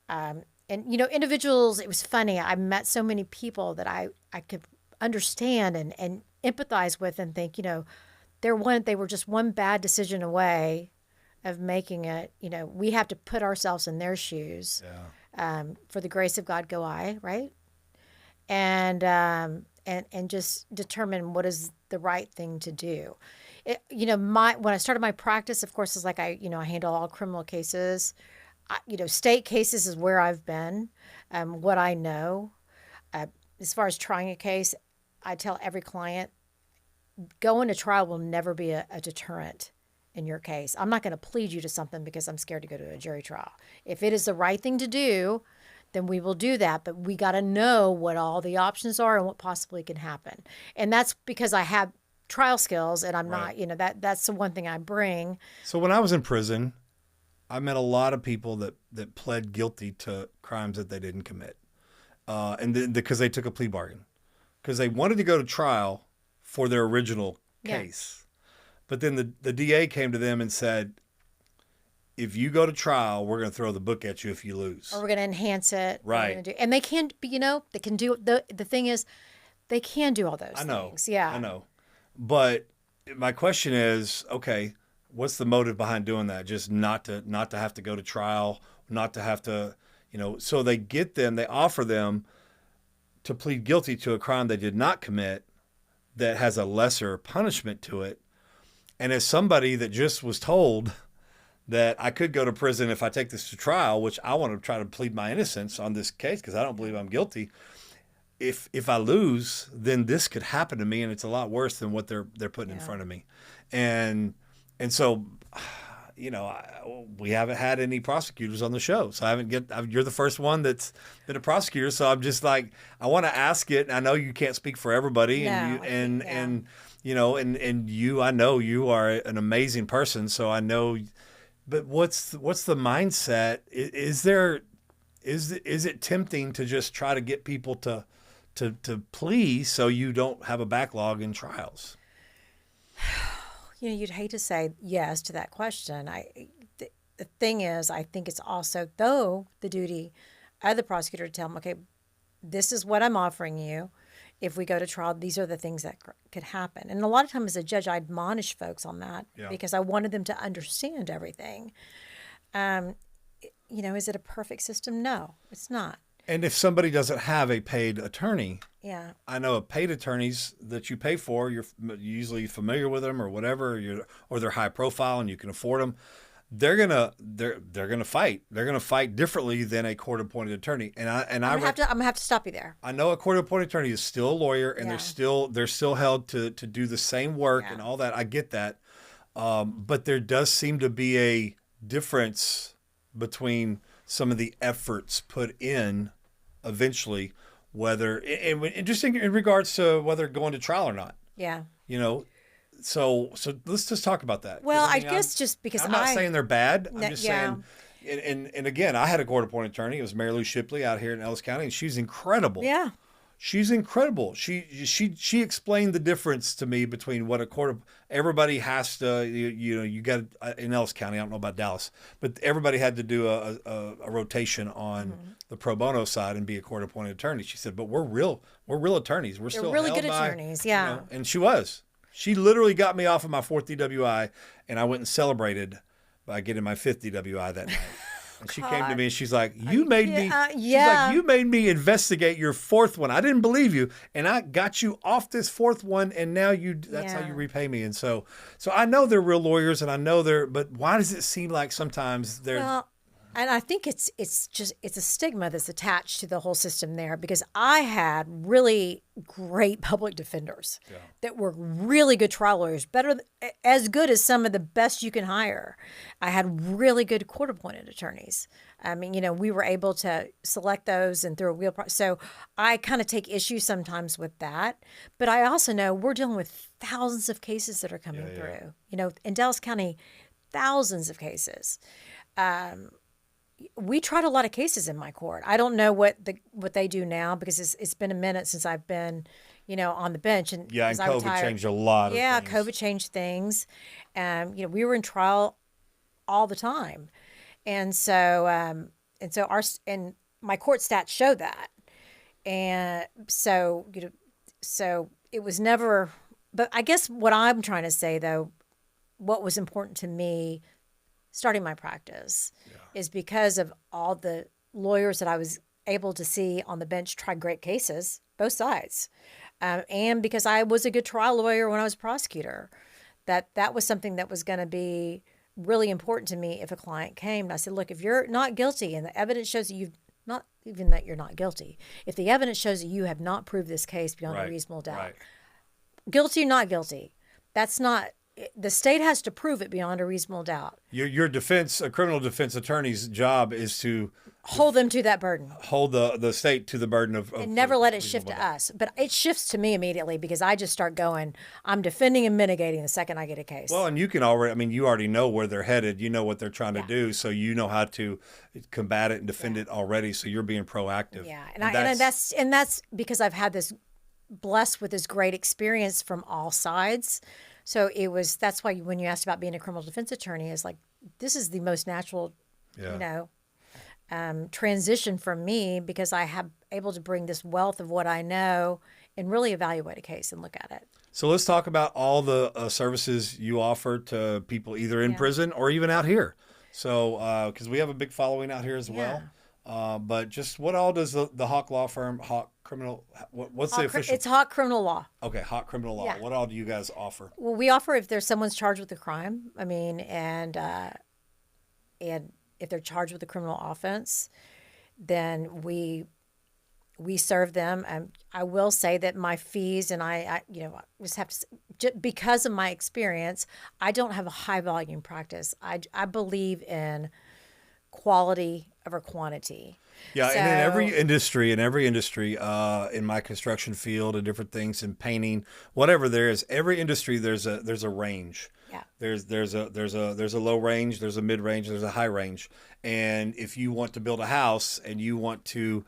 A: And, individuals, it was funny. I met so many people that I could understand and empathize with and think, they were just one bad decision away of making it. We have to put ourselves in their shoes. Yeah. For the grace of God, go I, right? And just determine what is the right thing to do. When I started my practice, of course, is like I handle all criminal cases. State cases is where I've been, what I know. As far as trying a case, I tell every client, going to trial will never be a deterrent in your case. I'm not going to plead you to something because I'm scared to go to a jury trial. If it is the right thing to do, then we will do that. But we got to know what all the options are and what possibly can happen. And that's because I have trial skills and I'm not, that's the one thing I bring.
B: So when I was in prison, I met a lot of people that pled guilty to crimes that they didn't commit. And then because they took a plea bargain. Because they wanted to go to trial for their original case. But then the DA came to them and said, if you go to trial, we're going to throw the book at you if you lose.
A: Or we're going to enhance it.
B: Right.
A: And they can, they can do, the thing is, they can do all those things. Yeah.
B: I know. But my question is, okay, what's the motive behind doing that? Just not to have to go to trial, not to have to, so they offer them to plead guilty to a crime they did not commit that has a lesser punishment to it. And as somebody that just was told that I could go to prison if I take this to trial, which I want to try to plead my innocence on this case because I don't believe I'm guilty. If I lose, then this could happen to me, and it's a lot worse than what they're putting in front of me. And so, we haven't had any prosecutors on the show, so you're the first one that's been a prosecutor. So I'm just like, I want to ask it. I know you can't speak for everybody, and I know you are an amazing person. So I know, but what's the mindset? Is it tempting to just try to get people to plea so you don't have a backlog in trials?
A: You'd hate to say yes to that question. The thing is, I think it's also, though, the duty of the prosecutor to tell them, okay, this is what I'm offering you. If we go to trial, these are the things that could happen. And a lot of times as a judge, I admonish folks on that because I wanted them to understand everything. Is it a perfect system? No, it's not.
B: And if somebody doesn't have a paid attorney, I know of paid attorneys that you pay for, you're usually familiar with them or whatever, or they're high profile and you can afford them. They're gonna fight. They're gonna fight differently than a court appointed attorney. I'm
A: gonna have to stop you there.
B: I know a court appointed attorney is still a lawyer, and they're still held to do the same work and all that. I get that, but there does seem to be a difference between some of the efforts put in eventually, whether and just in regards to whether going to trial or not.
A: Yeah.
B: So let's just talk about that.
A: Well, I guess just because
B: I'm not saying they're bad. I'm just saying, and again, I had a court-appointed attorney. It was Mary Lou Shipley out here in Ellis County, and she's incredible.
A: Yeah.
B: She's incredible. She explained the difference to me between what everybody has to, you got in Ellis County, I don't know about Dallas, but everybody had to do a rotation on the pro bono side and be a court-appointed attorney. She said, but we're real attorneys. They're still
A: really good attorneys. Yeah.
B: And she was. She literally got me off of my 4th DWI, and I went and celebrated by getting my 5th DWI that night. And she came to me and she's like, you made me investigate your 4th one. I didn't believe you. And I got you off this 4th one. And now that's how you repay me. And so I know they're real lawyers and I know but why does it seem like sometimes they're,
A: And I think it's a stigma that's attached to the whole system there, because I had really great public defenders that were really good trial lawyers, as good as some of the best you can hire. I had really good court-appointed attorneys. I mean, we were able to select those and through a wheel process. So I kind of take issue sometimes with that. But I also know we're dealing with thousands of cases that are coming through. In Dallas County, thousands of cases. We tried a lot of cases in my court. I don't know what they do now, because it's been a minute since I've been, on the bench. And
B: and COVID changed a lot of things.
A: Yeah, COVID changed things. We were in trial all the time, and so my court stats show that, and so so it was never. But I guess what I'm trying to say, though, what was important to me starting my practice is because of all the lawyers that I was able to see on the bench try great cases, both sides. And because I was a good trial lawyer when I was a prosecutor, that was something that was going to be really important to me if a client came. And I said, look, if you're not guilty and the evidence shows that you're not guilty, if the evidence shows that you have not proved this case beyond a reasonable doubt, guilty or not guilty, that's not... The state has to prove it beyond a reasonable doubt.
B: Your defense, a criminal defense attorney's job is to
A: hold them to that burden.
B: Hold the state to the burden of
A: and never let it shift to us. But it shifts to me immediately, because I just start going, I'm defending and mitigating the second I get a case.
B: Well, and you already know where they're headed. You know what they're trying to do, so you know how to combat it and defend it already. So you're being proactive.
A: Yeah, and that's because I've had blessed with this great experience from all sides. So that's why when you asked about being a criminal defense attorney, is like, this is the most natural, transition from me, because I have able to bring this wealth of what I know and really evaluate a case and look at it.
B: So let's talk about all the services you offer to people either in prison or even out here. So, because we have a big following out here as well. But just what all does the Hawk Law Firm, Hawk Criminal, what's the official?
A: It's Hawk Criminal Law.
B: Okay, Hawk Criminal Law. Yeah. What all do you guys offer?
A: Well, we offer if someone's charged with a crime. I mean, and if they're charged with a criminal offense, then we serve them. I will say that my fees, and I just have to, because of my experience, I don't have a high volume practice. I believe in quality over quantity.
B: Yeah, so, and in every industry, in my construction field and different things, in painting, whatever there is, every industry there's a range.
A: Yeah.
B: There's a low range, there's a mid range, there's a high range, and if you want to build a house and you want to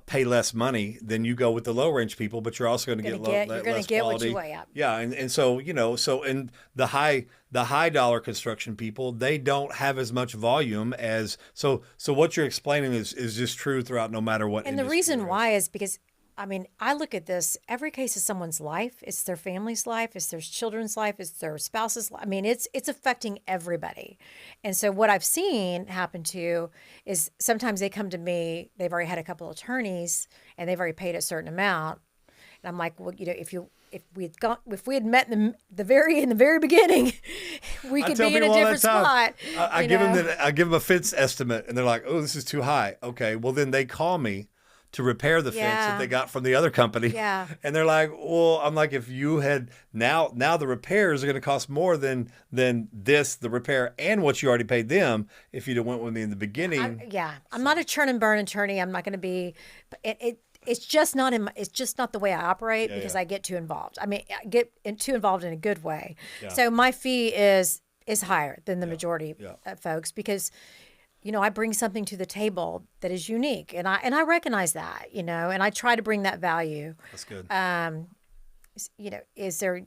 B: pay less money, then you go with the low range people, but you're also going to get less quality.
A: What you weigh up.
B: Yeah, and so so in the high dollar construction people, they don't have as much volume as so what you're explaining is just true throughout, no matter what.
A: And the reason why is because, I mean, I look at this, every case is someone's life. It's their family's life. It's their children's life. It's their spouse's life. I mean, it's affecting everybody. And so what I've seen happen to is sometimes they come to me, they've already had a couple of attorneys and they've already paid a certain amount. And I'm like, well, if we had met in the very beginning, we could be in a different spot.
B: I give them a fence estimate and they're like, oh, this is too high. Okay. Well, then they call me to repair the fence that they got from the other company.
A: Yeah.
B: And they're like, well, I'm like, if you had now the repairs are going to cost more than the repair and what you already paid them if you'd have went with me in the beginning.
A: I'm not a churn and burn attorney. I'm not going to be, it's just not the way I operate because I get too involved. I mean, I get too involved in a good way. Yeah. So my fee is higher than the majority of folks because, I bring something to the table that is unique, and I recognize that, and I try to bring that value.
B: That's good.
A: Is there,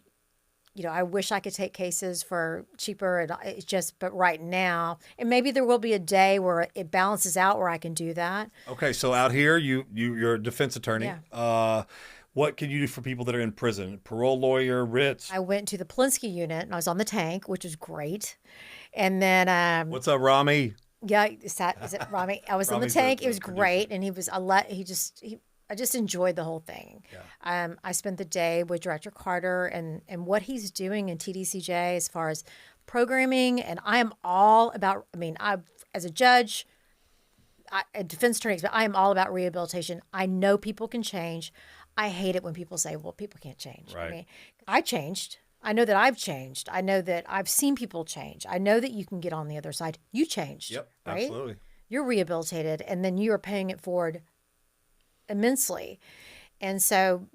A: I wish I could take cases for cheaper, and it's just, but right now, and maybe there will be a day where it balances out where I can do that.
B: Okay, so out here, you're a defense attorney.
A: Yeah.
B: What can you do for people that are in prison? Parole lawyer, writs?
A: I went to the Polinsky unit, and I was on the tank, which was great. And then
B: what's up, Rami?
A: Yeah, is it Rami? I was on the tank. It was great, and I just enjoyed the whole thing. Yeah. I spent the day with Director Carter and what he's doing in TDCJ as far as programming, and I am all about. I mean, as a judge, a defense attorney, but I am all about rehabilitation. I know people can change. I hate it when people say, well, people can't change.
B: Right.
A: I mean, I changed. I know that I've changed. I know that I've seen people change. I know that you can get on the other side. You changed.
B: Yep,
A: right?
B: absolutely.
A: You're rehabilitated, and then you are paying it forward immensely. And so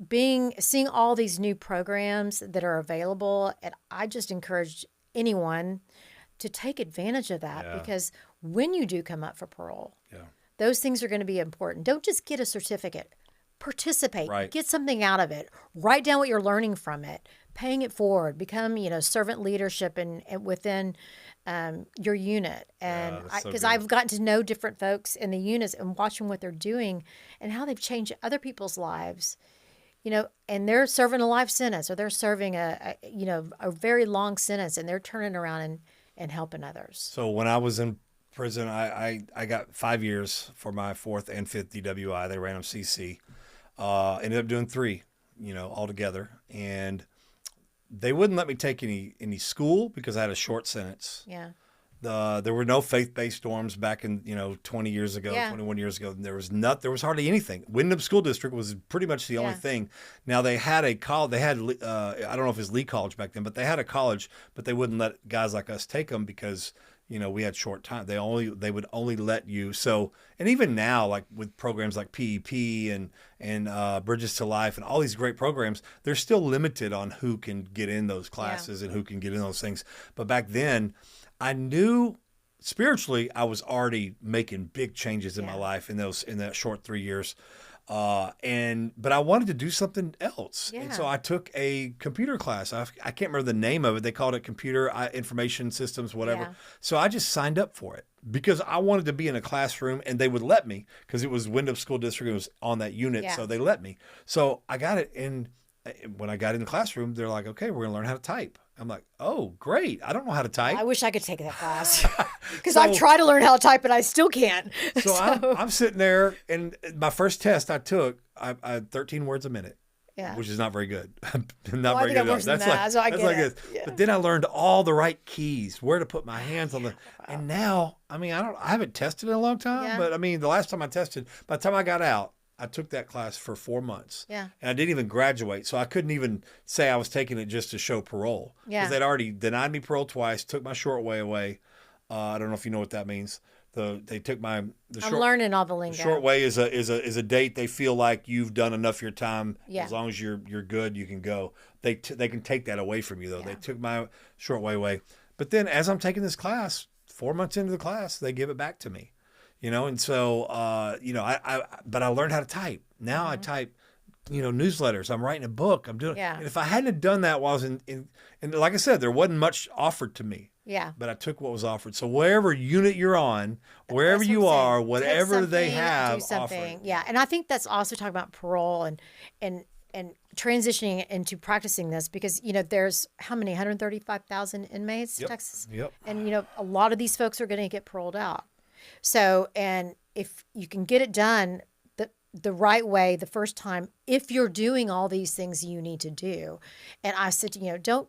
A: seeing all these new programs that are available, and I just encourage anyone to take advantage of that because when you do come up for parole, those things are going to be important. Don't just get a certificate. Participate.
B: Right.
A: Get something out of it. Write down what you're learning from it. Paying it forward. Become, servant leadership and within your unit. And because I've gotten to know different folks in the units and watching what they're doing and how they've changed other people's lives. And they're serving a life sentence, or they're serving a very long sentence, and they're turning around and helping others.
B: So when I was in prison, I got 5 years for my 4th and 5th DWI. They ran them CC. Ended up doing 3, altogether. And they wouldn't let me take any school because I had a short sentence.
A: Yeah.
B: There were no faith-based dorms back in 20 years ago, 21 years ago. There was hardly anything. Wyndham School District was pretty much the only thing. Now they had a college. They had I don't know if it was Lee College back then, but they had a college, but they wouldn't let guys like us take them because we had short time. They would only let you. So, and even now, like with programs like PEP and Bridges to Life and all these great programs, they're still limited on who can get in those classes and who can get in those things. But back then, I knew spiritually I was already making big changes in my life in that short 3 years. But I wanted to do something else. Yeah. And so I took a computer class. I can't remember the name of it. They called it computer information systems, whatever. Yeah. So I just signed up for it because I wanted to be in a classroom and they would let me because it was Wyndham School District. It was on that unit. Yeah. So they let me. So I got it. And when I got in the classroom, they're like, okay, we're going to learn how to type. I'm like, oh, great. I don't know how to type.
A: I wish I could take that class because I've tried to learn how to type, but I still can't.
B: So I'm sitting there, and my first test I took, I had 13 words a minute, which is not very good. Not very good. That's like this. Yeah. But then I learned all the right keys, where to put my hands on the. And now, I haven't tested in a long time, but the last time I tested, by the time I got out, I took that class for 4 months. Yeah. And I didn't even graduate. So I couldn't even say I was taking it just to show parole. Yeah. Because they'd already denied me parole twice, took my short way away. I don't know if you know what that means. They took I'm
A: learning all the lingo.
B: The short way is a date they feel like you've done enough of your time. Yeah. As long as you're good, you can go. They can take that away from you though. Yeah. They took my short way away. But then as I'm taking this class, 4 months into the class, they give it back to me. And so, but I learned how to type. Now I type, newsletters. I'm writing a book. I'm doing. Yeah. And if I hadn't done that while I was and like I said, there wasn't much offered to me. Yeah. But I took what was offered. So wherever unit you're on, wherever you are, whatever they have,
A: do something.
B: Offer.
A: Yeah. And I think that's also talking about parole and transitioning into practicing this because, there's how many, 135,000 inmates in Texas? Yep. And, a lot of these folks are going to get paroled out. So, and if you can get it done the right way the first time, if you're doing all these things you need to do, and I said, don't,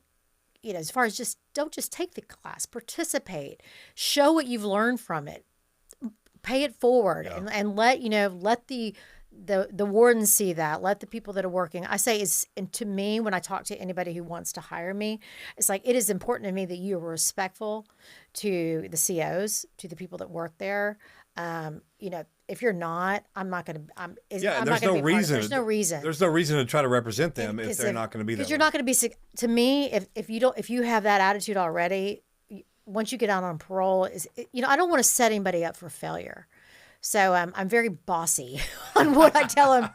A: as far as don't just take the class, participate, show what you've learned from it, pay it forward, and let the wardens see that, let the people that are working. I say and to me, when I talk to anybody who wants to hire me, it's like, it is important to me that you are respectful to the COs, to the people that work there. If you're not, I'm not going to,
B: there's no reason.
A: There's no reason.
B: There's no reason to try to represent them if they're not going to be there.
A: Because you're not going to be, to me, if you have that attitude already, once you get out on parole, I don't want to set anybody up for failure. So I'm very bossy on what I tell them.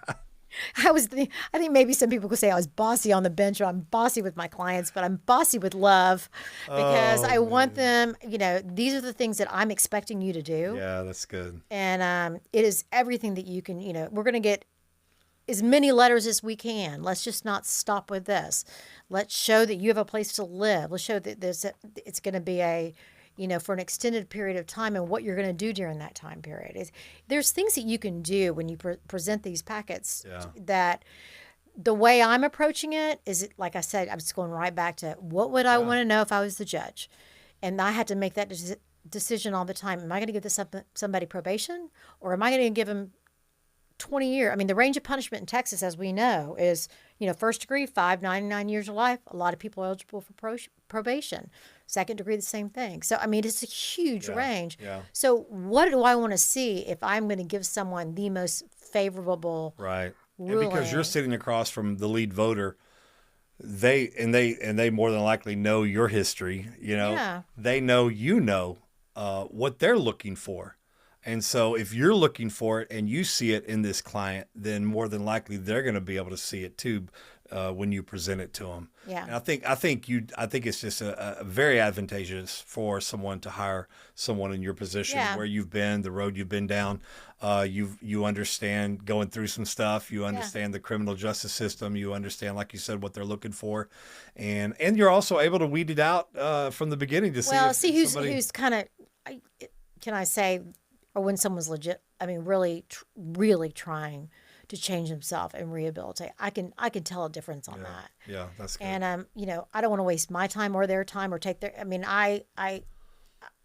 A: I think maybe some people could say I was bossy on the bench, or I'm bossy with my clients, but I'm bossy with love because I want them, these are the things that I'm expecting you to do.
B: Yeah, that's good.
A: And it is everything that you can, we're going to get as many letters as we can. Let's just not stop with this. Let's show that you have a place to live. Let's show that it's going to be for an extended period of time and what you're going to do during that time period. There's things that you can do when you present these packets that the way I'm approaching it is, like I said, I'm just going right back to what would I want to know if I was the judge? And I had to make that decision all the time. Am I going to give this somebody probation, or am I going to give them 20 years? I mean, the range of punishment in Texas, as we know, is, first degree, 99 years of life. A lot of people are eligible for probation. Second degree, the same thing. So, I mean, it's a huge range.
B: Yeah.
A: So what do I want to see if I'm going to give someone the most favorable
B: ruling?
A: And
B: because you're sitting across from the lead voter, they more than likely know your history. They know what they're looking for. And so if you're looking for it and you see it in this client, then more than likely they're going to be able to see it too when you present it to them.
A: Yeah.
B: And I think it's just a very advantageous for someone to hire someone in your position, where you've been, the road you've been down. You understand going through some stuff. You understand the criminal justice system. You understand, like you said, what they're looking for, and you're also able to weed it out from the beginning to see.
A: Who's kind of, can I say, or when someone's legit. I mean, really, really trying to change himself and rehabilitate. I can tell a difference on that.
B: Yeah, that's good.
A: And I don't want to waste my time or their time or take their. I mean, I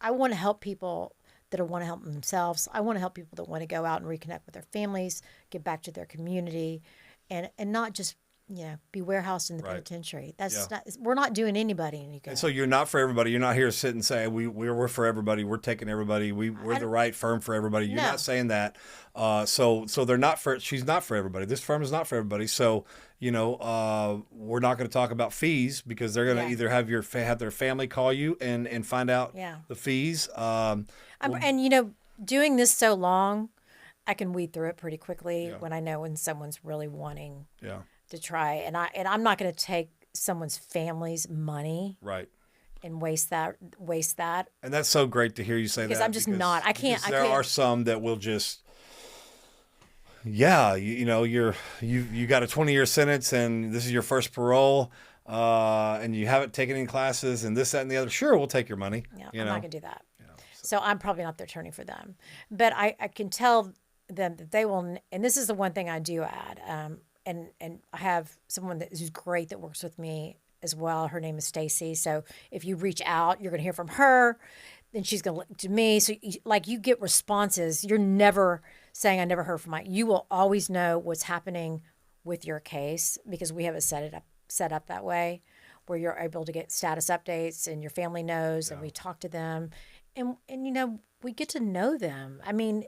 A: want to help people that want to help themselves. I want to help people that want to go out and reconnect with their families, get back to their community, and not just be warehoused in the penitentiary. That's not. We're not doing anybody any good.
B: And so you're not for everybody. You're not here to sit and say we're for everybody. We're taking everybody. We're the right firm for everybody. You're not saying that. So they're not for. She's not for everybody. This firm is not for everybody. So we're not going to talk about fees because they're going to either have their family call you and find out the fees.
A: Doing this so long, I can weed through it pretty quickly when I know when someone's really wanting. Yeah. To try, and I'm not going to take someone's family's money,
B: right,
A: and waste that.
B: And that's so great to hear you say that.
A: Because I'm just not. I can't.
B: There are some that will just, you got a 20-year sentence, and this is your first parole, and you haven't taken any classes, and this, that, and the other. Sure, we'll take your money.
A: Yeah, I'm not going to do that. So I'm probably not the attorney for them, but I can tell them that they will. And this is the one thing I do add. And I have someone who's great that works with me as well. Her name is Stacy. So if you reach out, you're going to hear from her. Then she's going to look to me. So you get responses. You're never saying I never heard from you will always know what's happening with your case because we have it set up that way where you're able to get status updates and your family knows and we talk to them and we get to know them. I mean,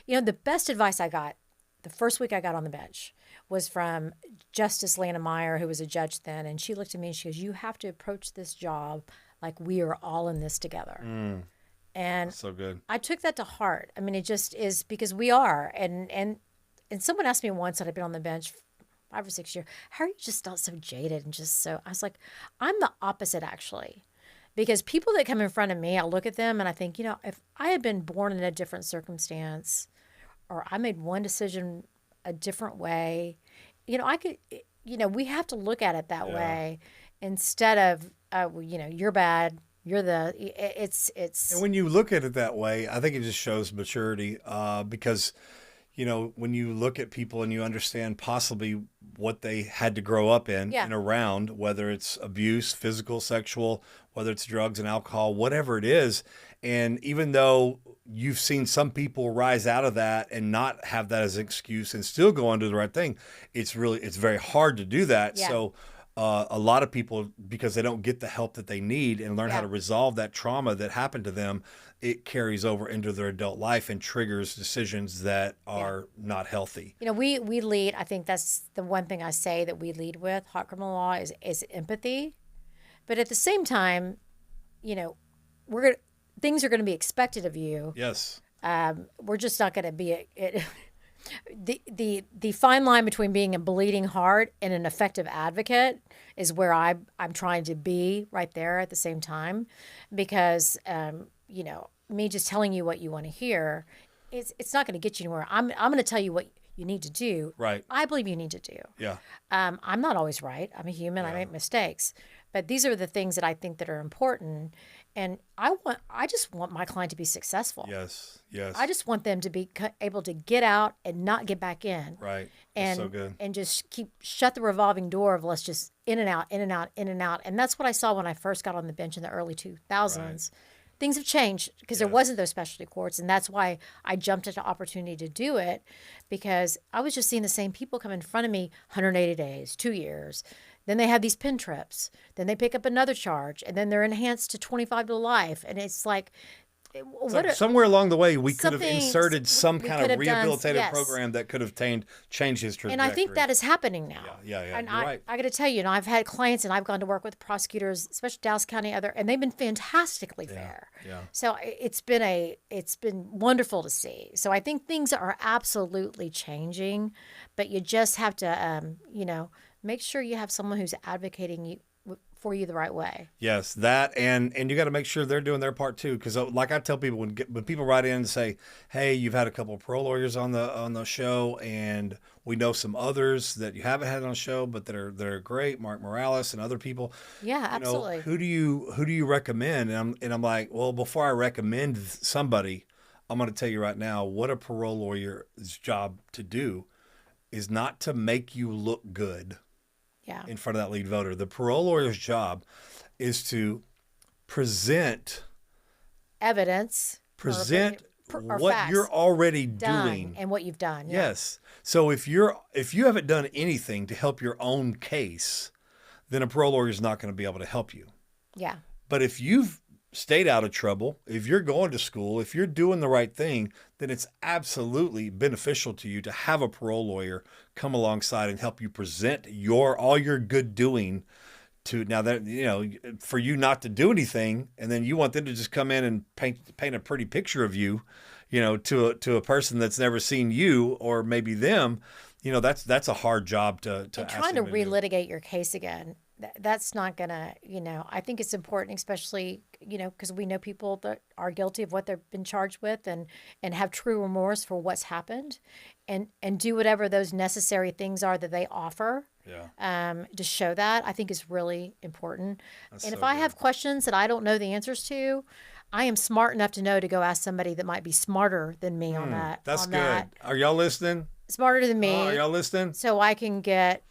A: the best advice I got the first week I got on the bench was from Justice Lana Meyer, who was a judge then. And she looked at me and she goes, you have to approach this job like we are all in this together. And
B: that's so good.
A: I took that to heart. I mean, it just is because we are. And someone asked me once that I'd been on the bench 5 or 6 years, how are you just not so jaded and just so, I was like, I'm the opposite actually. Because people that come in front of me, I look at them and I think, if I had been born in a different circumstance, or I made one decision a different way, I could, we have to look at it that way instead of, you're bad. You're it's.
B: And when you look at it that way, I think it just shows maturity because, when you look at people and you understand possibly what they had to grow up in and around, whether it's abuse, physical, sexual, whether it's drugs and alcohol, whatever it is. And even though you've seen some people rise out of that and not have that as an excuse and still go on to the right thing, it's very hard to do that. Yeah. So a lot of people, because they don't get the help that they need and learn how to resolve that trauma that happened to them, it carries over into their adult life and triggers decisions that are not healthy.
A: We lead, I think that's the one thing I say that we lead with, hot criminal law, is empathy. But at the same time, things are going to be expected of you.
B: Yes.
A: We're just not going to be the fine line between being a bleeding heart and an effective advocate is where I'm trying to be right there at the same time, because me just telling you what you want to hear, it's not going to get you anywhere. I'm going to tell you what you need to do.
B: Right.
A: I believe you need to do.
B: Yeah.
A: I'm not always right. I'm a human. I make mistakes. But these are the things that I think that are important. And I just want my client to be successful.
B: Yes, yes.
A: I just want them to be able to get out and not get back in.
B: Right.
A: That's
B: so good.
A: And just shut the revolving door of let's just in and out, in and out, in and out. And that's what I saw when I first got on the bench in the early 2000s. Right. things have changed because there wasn't those specialty courts, and that's why I jumped at the opportunity to do it, because I was just seeing the same people come in front of me 180 days, 2 years. Then they have these pen trips. Then they pick up another charge, and then they're enhanced to 25 to life. And it's like,
B: somewhere along the way, we could have inserted some kind of rehabilitative program that could have changed his trajectory.
A: And I think that is happening now.
B: Yeah.
A: And
B: You're right.
A: I got to tell you, I've had clients, and I've gone to work with prosecutors, especially Dallas County, and they've been fantastically fair.
B: Yeah.
A: So it's been wonderful to see. So I think things are absolutely changing, but you just have to, make sure you have someone who's advocating for you the right way.
B: Yes, that and you got to make sure they're doing their part too, because like I tell people, when people write in and say, "Hey, you've had a couple of parole lawyers on the show, and we know some others that you haven't had on the show, but that are great, Mark Morales and other people."
A: Yeah, absolutely.
B: Who do you recommend? And I'm like, well, before I recommend somebody, I'm going to tell you right now what a parole lawyer's job to do is not to make you look good.
A: Yeah.
B: In front of that lead voter. The parole lawyer's job is to present
A: evidence,
B: what
A: facts
B: you're already
A: done
B: doing
A: and what you've done.
B: Yes. So if you haven't done anything to help your own case, then a parole lawyer is not going to be able to help you.
A: Yeah.
B: But if you've stayed out of trouble, if you're going to school, if you're doing the right thing, then it's absolutely beneficial to you to have a parole lawyer come alongside and help you present all your good doing to, now that, for you not to do anything, and then you want them to just come in and paint a pretty picture of you, to a person that's never seen you or maybe them, that's a hard job to
A: and trying to relitigate your case again. That's not going to, I think it's important, especially, because we know people that are guilty of what they've been charged with and have true remorse for what's happened and do whatever those necessary things are that they offer to show that, I think is really important. And if I have questions that I don't know the answers to, I am smart enough to know to go ask somebody that might be smarter than me on that.
B: That's good. Are y'all listening?
A: Smarter than me.
B: Are y'all listening?
A: So I can get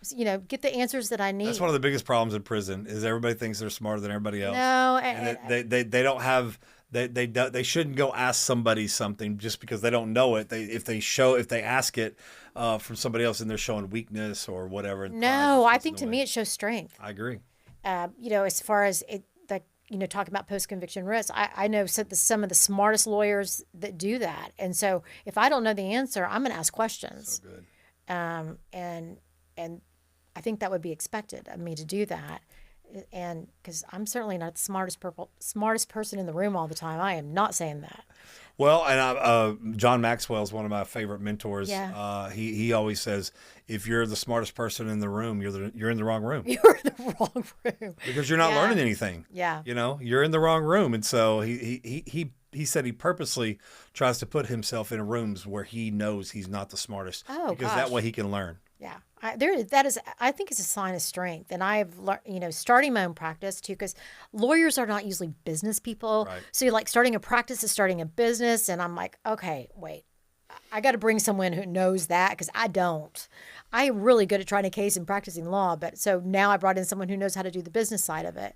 A: the answers that I need.
B: That's one of the biggest problems in prison is everybody thinks they're smarter than everybody else.
A: No,
B: and they don't have they shouldn't go ask somebody something just because they don't know it. If they ask it from somebody else and they're showing weakness or whatever.
A: No, I think to me it shows strength.
B: I agree.
A: As far as it, talking about post-conviction risk, I know some of the smartest lawyers that do that. And so if I don't know the answer, I'm going to ask questions.
B: So good.
A: And I think that would be expected of me to do that. And because I'm certainly not the smartest person in the room all the time. I am not saying that.
B: Well, and John Maxwell is one of my favorite mentors.
A: Yeah.
B: He always says, if you're the smartest person in the room, you're in the wrong room.
A: You're in the wrong room.
B: Because you're not learning anything.
A: Yeah.
B: You're in the wrong room. And so he said he purposely tries to put himself in rooms where he knows he's not the smartest.
A: Oh,
B: because that way he can learn.
A: Yeah. I think it's a sign of strength. And I've learned, starting my own practice too, because lawyers are not usually business people.
B: Right.
A: So you're like starting a practice is starting a business. And I'm like, okay, wait, I got to bring someone who knows that because I don't. I'm really good at trying a case and practicing law. But so now I brought in someone who knows how to do the business side of it.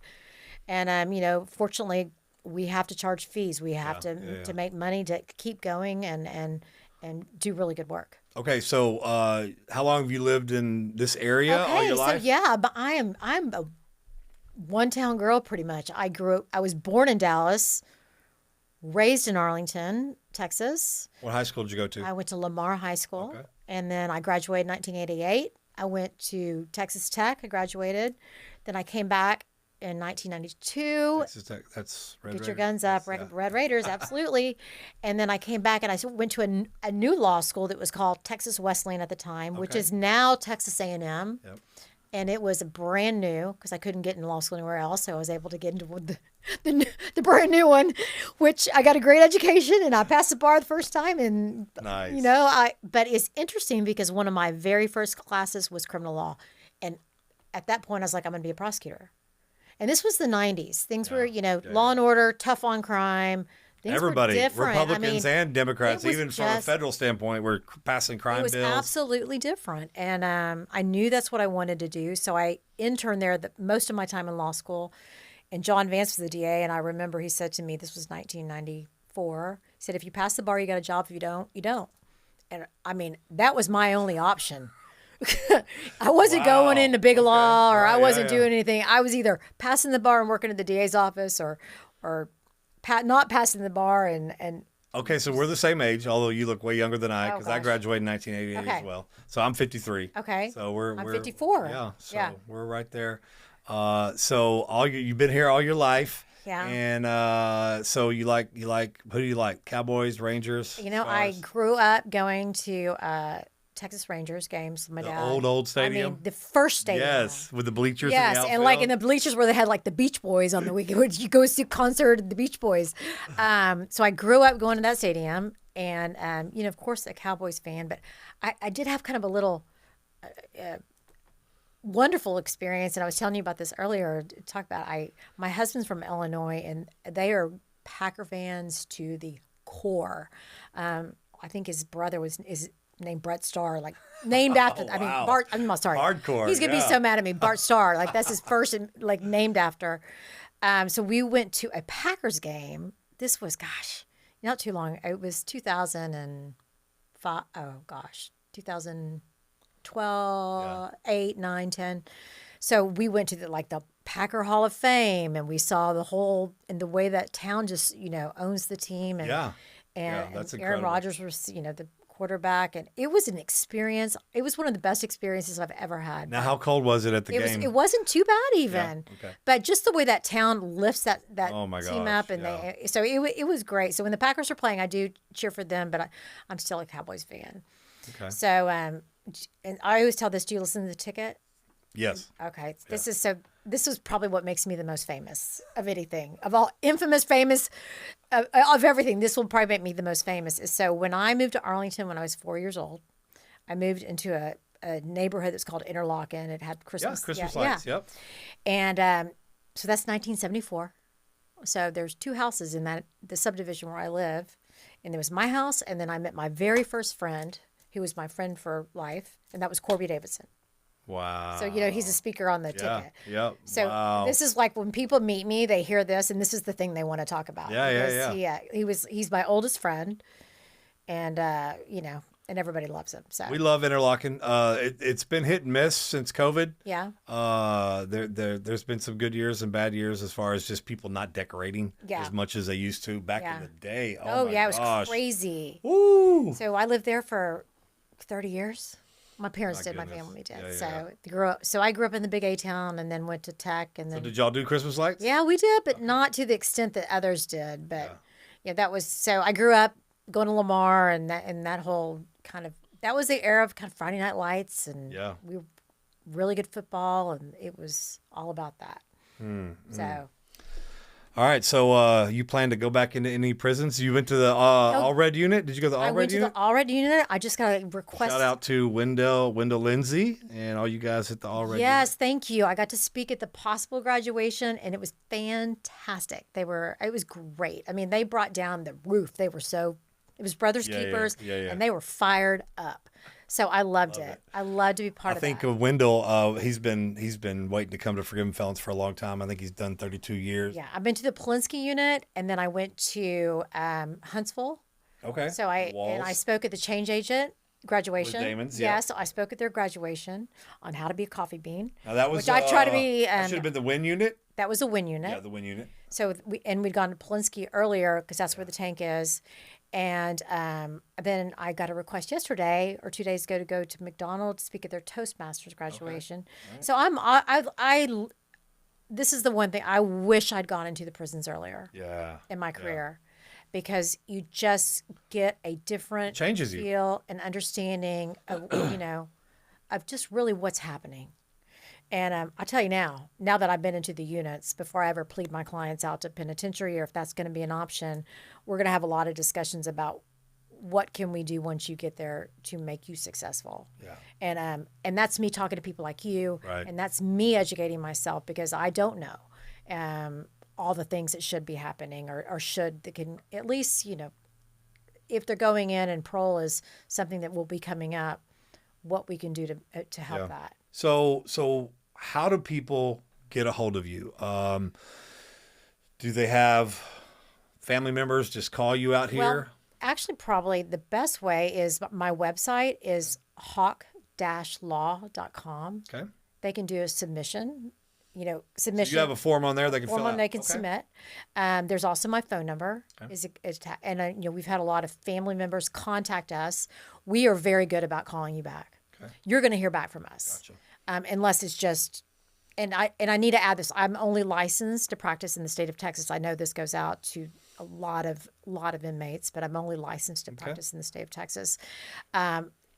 A: And, fortunately, we have to charge fees. We have to make money to keep going and do really good work.
B: Okay, so how long have you lived in this area all your life?
A: But I'm a one-town girl pretty much. I was born in Dallas, raised in Arlington, Texas.
B: What high school did you go to?
A: I went to Lamar High School,
B: okay.
A: And then I graduated in 1988. I went to Texas Tech. I graduated. Then I came back in 1992.
B: Texas Tech, that's Red
A: Get
B: Raiders.
A: your guns up, Red Raiders, absolutely. And then I came back and I went to a new law school that was called Texas Wesleyan at the time, which is now Texas A&M.
B: Yep.
A: And it was brand new because I couldn't get into law school anywhere else, so I was able to get into the brand new one, which I got a great education and I passed the bar the first time. And
B: nice.
A: But it's interesting because one of my very first classes was criminal law, and at that point I was like, I'm going to be a prosecutor. And this was the 90s. Things were, law and order, tough on crime. Things
B: Everybody,
A: were different.
B: Republicans and Democrats, even from a
A: just
B: federal standpoint, were passing crime bills.
A: It was absolutely different. And I knew that's what I wanted to do. So I interned there most of my time in law school. and John Vance was the DA, and I remember he said to me, this was 1994, he said, if you pass the bar, you got a job. If you don't, you don't. And I mean, that was my only option. I wasn't going into big law, or I wasn't doing anything. I was either passing the bar and working at the DA's office, or not passing the bar and.
B: Okay, so we're the same age, although you look way younger than I, because I graduated in 1988 as well. So I'm 53.
A: Okay.
B: So
A: I'm 54.
B: Yeah. So we're right there. So you've been here all your life.
A: Yeah.
B: And so you like who do you like? Cowboys, Rangers?
A: You know, Stars? I grew up going to Texas Rangers games. My dad.
B: Old stadium.
A: I mean, the first stadium.
B: Yes, with the bleachers.
A: Yes,
B: in the
A: and like in the bleachers where they had like the Beach Boys on the weekend. You go see a concert of the Beach Boys. So I grew up going to that stadium, and you know, of course, a Cowboys fan. But I did have kind of a little wonderful experience, and I was telling you about this earlier. My husband's from Illinois, and they are Packer fans to the core. I think his brother is named Brett Starr, like named after.
B: Wow.
A: I mean, Bart. I'm sorry,
B: hardcore.
A: He's gonna be so mad at me. Bart Starr, like that's his first, like named after. So we went to a Packers game. This was, not too long. It was 2005. Oh gosh, 2012, 8, 9, 10. So we went to the Packer Hall of Fame, and we saw the way that town just owns the team, and
B: that's
A: Aaron
B: incredible.
A: Rodgers was the quarterback, and it was an experience. It was one of the best experiences I've ever had.
B: Now, how cold was it at the game?
A: It wasn't too bad even, but just the way that town lifts that team up, and it was great. So when the Packers are playing, I do cheer for them, but I'm still a Cowboys fan.
B: Okay.
A: So and I always tell this: do you listen to The Ticket?
B: Yes.
A: Okay. This is probably what makes me the most famous of anything, of all infamous, famous, of everything. This will probably make me the most famous. So when I moved to Arlington when I was 4 years old, I moved into a neighborhood that's called Interlochen. It had Christmas.
B: Yeah, Christmas lights. Yep.
A: And so that's 1974. So there's 2 houses in the subdivision where I live, and there was my house, and then I met my very first friend, who was my friend for life, and that was Corby Davidson.
B: Wow.
A: So, he's a speaker on the ticket.
B: Yep.
A: So this is like when people meet me, they hear this, and this is the thing they want to talk about.
B: Yeah.
A: He's my oldest friend, and, and everybody loves him. So
B: we love Interlochen. It's been hit and miss since COVID.
A: Yeah.
B: There's been some good years and bad years as far as just people not decorating as much as they used to back in the day. Oh my
A: gosh. It was crazy.
B: Woo.
A: So I lived there for 30 years. My parents did. My family did. So I grew up in the big A town, and then went to Tech, and then.
B: So did y'all do Christmas lights?
A: Yeah, we did, but not to the extent that others did. But that was so. I grew up going to Lamar, and that whole that was the era of kind of Friday Night Lights, and we were really good football, and it was all about that. So.
B: All right, so you plan to go back into any prisons? You went to the All Red Unit? Did you go to the All Red Unit?
A: I went to the All Red Unit. I just got a request.
B: Shout out to Wendell Lindsay, and all you guys at the All Red Unit.
A: Yes, thank you. I got to speak at the possible graduation, and it was fantastic. It was great. I mean, they brought down the roof. It was Brothers Keepers, and they were fired up. So I loved it. I love to be part of that.
B: I think Wendell, he's been waiting to come to Forgiven Felons for a long time. I think he's done 32 years.
A: Yeah, I've been to the Polinsky unit, and then I went to Huntsville.
B: Okay.
A: So I spoke at the change agent graduation.
B: With Damon's,
A: so I spoke at their graduation on how to be a coffee bean.
B: Now that was
A: which I try to be.
B: That should have been the Win unit.
A: That was the Win unit.
B: Yeah, the Win unit.
A: So we'd gone to Polinsky earlier because that's where the tank is. And then I got a request yesterday or 2 days ago to go to McDonald's to speak at their Toastmasters graduation. Okay. Right. So this is the one thing I wish I'd gone into the prisons earlier.
B: Yeah.
A: In my career, because you just get a different feel and understanding of of just really what's happening. And I'll tell you now that I've been into the units, before I ever plead my clients out to penitentiary, or if that's going to be an option, we're going to have a lot of discussions about what can we do once you get there to make you successful. Yeah. And that's me talking to people like you,
B: right.
A: And that's me educating myself, because I don't know all the things that should be happening that can at least, if they're going in and parole is something that will be coming up, what we can do to help that.
B: So how do people get a hold of you? Do they have family members just call you out here?
A: Well, actually, probably the best way is my website is hawk-law.com.
B: Okay.
A: They can do a submission.
B: So you have a form on there they can fill out.
A: They can submit. There's also my phone number. And we've had a lot of family members contact us. We are very good about calling you back. Okay. You're going to hear back from us.
B: Gotcha.
A: Unless it's just, and I need to add this. I'm only licensed to practice in the state of Texas. I know this goes out to a lot of inmates, but I'm only licensed to practice in the state of Texas.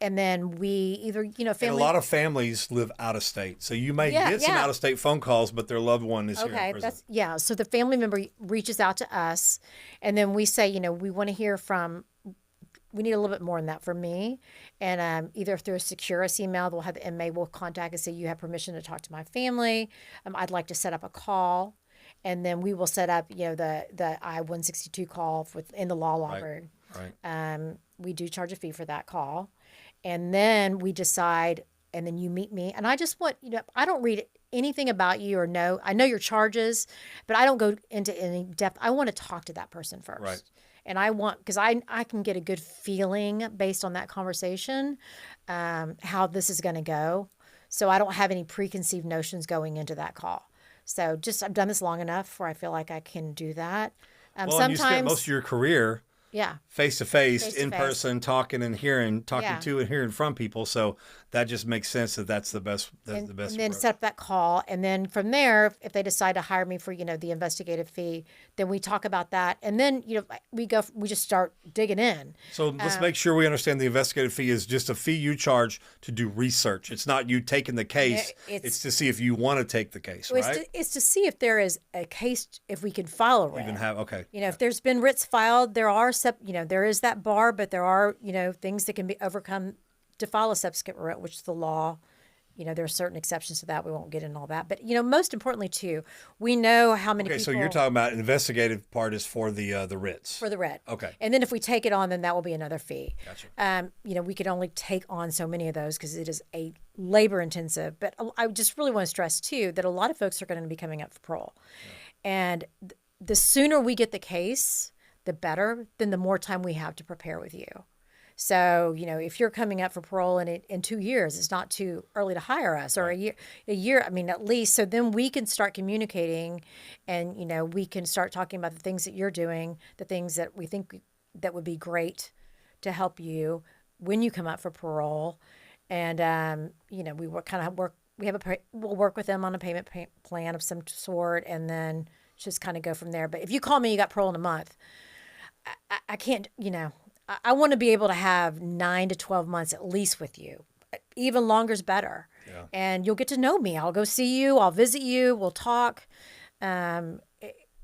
A: And then we either, family. And
B: a lot of families live out of state. So you may get some out of state phone calls, but their loved one is here in prison.
A: So the family member reaches out to us, and then we say, we want to hear from, we need a little bit more than that for me. And either through a Securus email, we'll have the inmate will contact and say, you have permission to talk to my family. I'd like to set up a call. And then we will set up, the I-162 call in the law library.
B: Right.
A: We do charge a fee for that call. And then we decide, and then you meet me. And I just want, I don't read anything about you or know. I know your charges, but I don't go into any depth. I want to talk to that person first.
B: Right.
A: And because I can get a good feeling based on that conversation, how this is going to go. So I don't have any preconceived notions going into that call. So I've done this long enough where I feel like I can do that.
B: Sometimes, and you spent most of your career face to face, in person, talking to and hearing from people. So that just makes sense that's the best. That's the best.
A: And then
B: approach.
A: set up that call, and then from there, if they decide to hire me for the investigative fee, then we talk about that, and then we just start digging in.
B: So let's make sure we understand the investigative fee is just a fee you charge to do research. It's not you taking the case. It's to see if you want to take the case, right?
A: It's to see if there is a case, if we can file a writ. If there's been writs filed, there are there is that bar, but there are things that can be overcome to file a subsequent writ, which the law, there are certain exceptions to that. We won't get into all that, but most importantly too, we know how many people.
B: So you're talking about investigative part is for the writs.
A: For the writ.
B: Okay.
A: And then if we take it on, then that will be another fee.
B: Gotcha.
A: We could only take on so many of those because it is a labor intensive. But I just really want to stress too that a lot of folks are going to be coming up for parole, and the sooner we get the case, the better, then the more time we have to prepare with you. So, if you're coming up for parole in 2 years, it's not too early to hire us, or a year, at least. So then we can start communicating, and, we can start talking about the things that you're doing, the things that we think that would be great to help you when you come up for parole. And, we'll work with them on a payment plan of some sort, and then just kind of go from there. But if you call me, you got parole in a month, I can't, I want to be able to have 9 to 12 months at least with you. Even longer is better. Yeah. And you'll get to know me. I'll go see you. I'll visit you. We'll talk. We're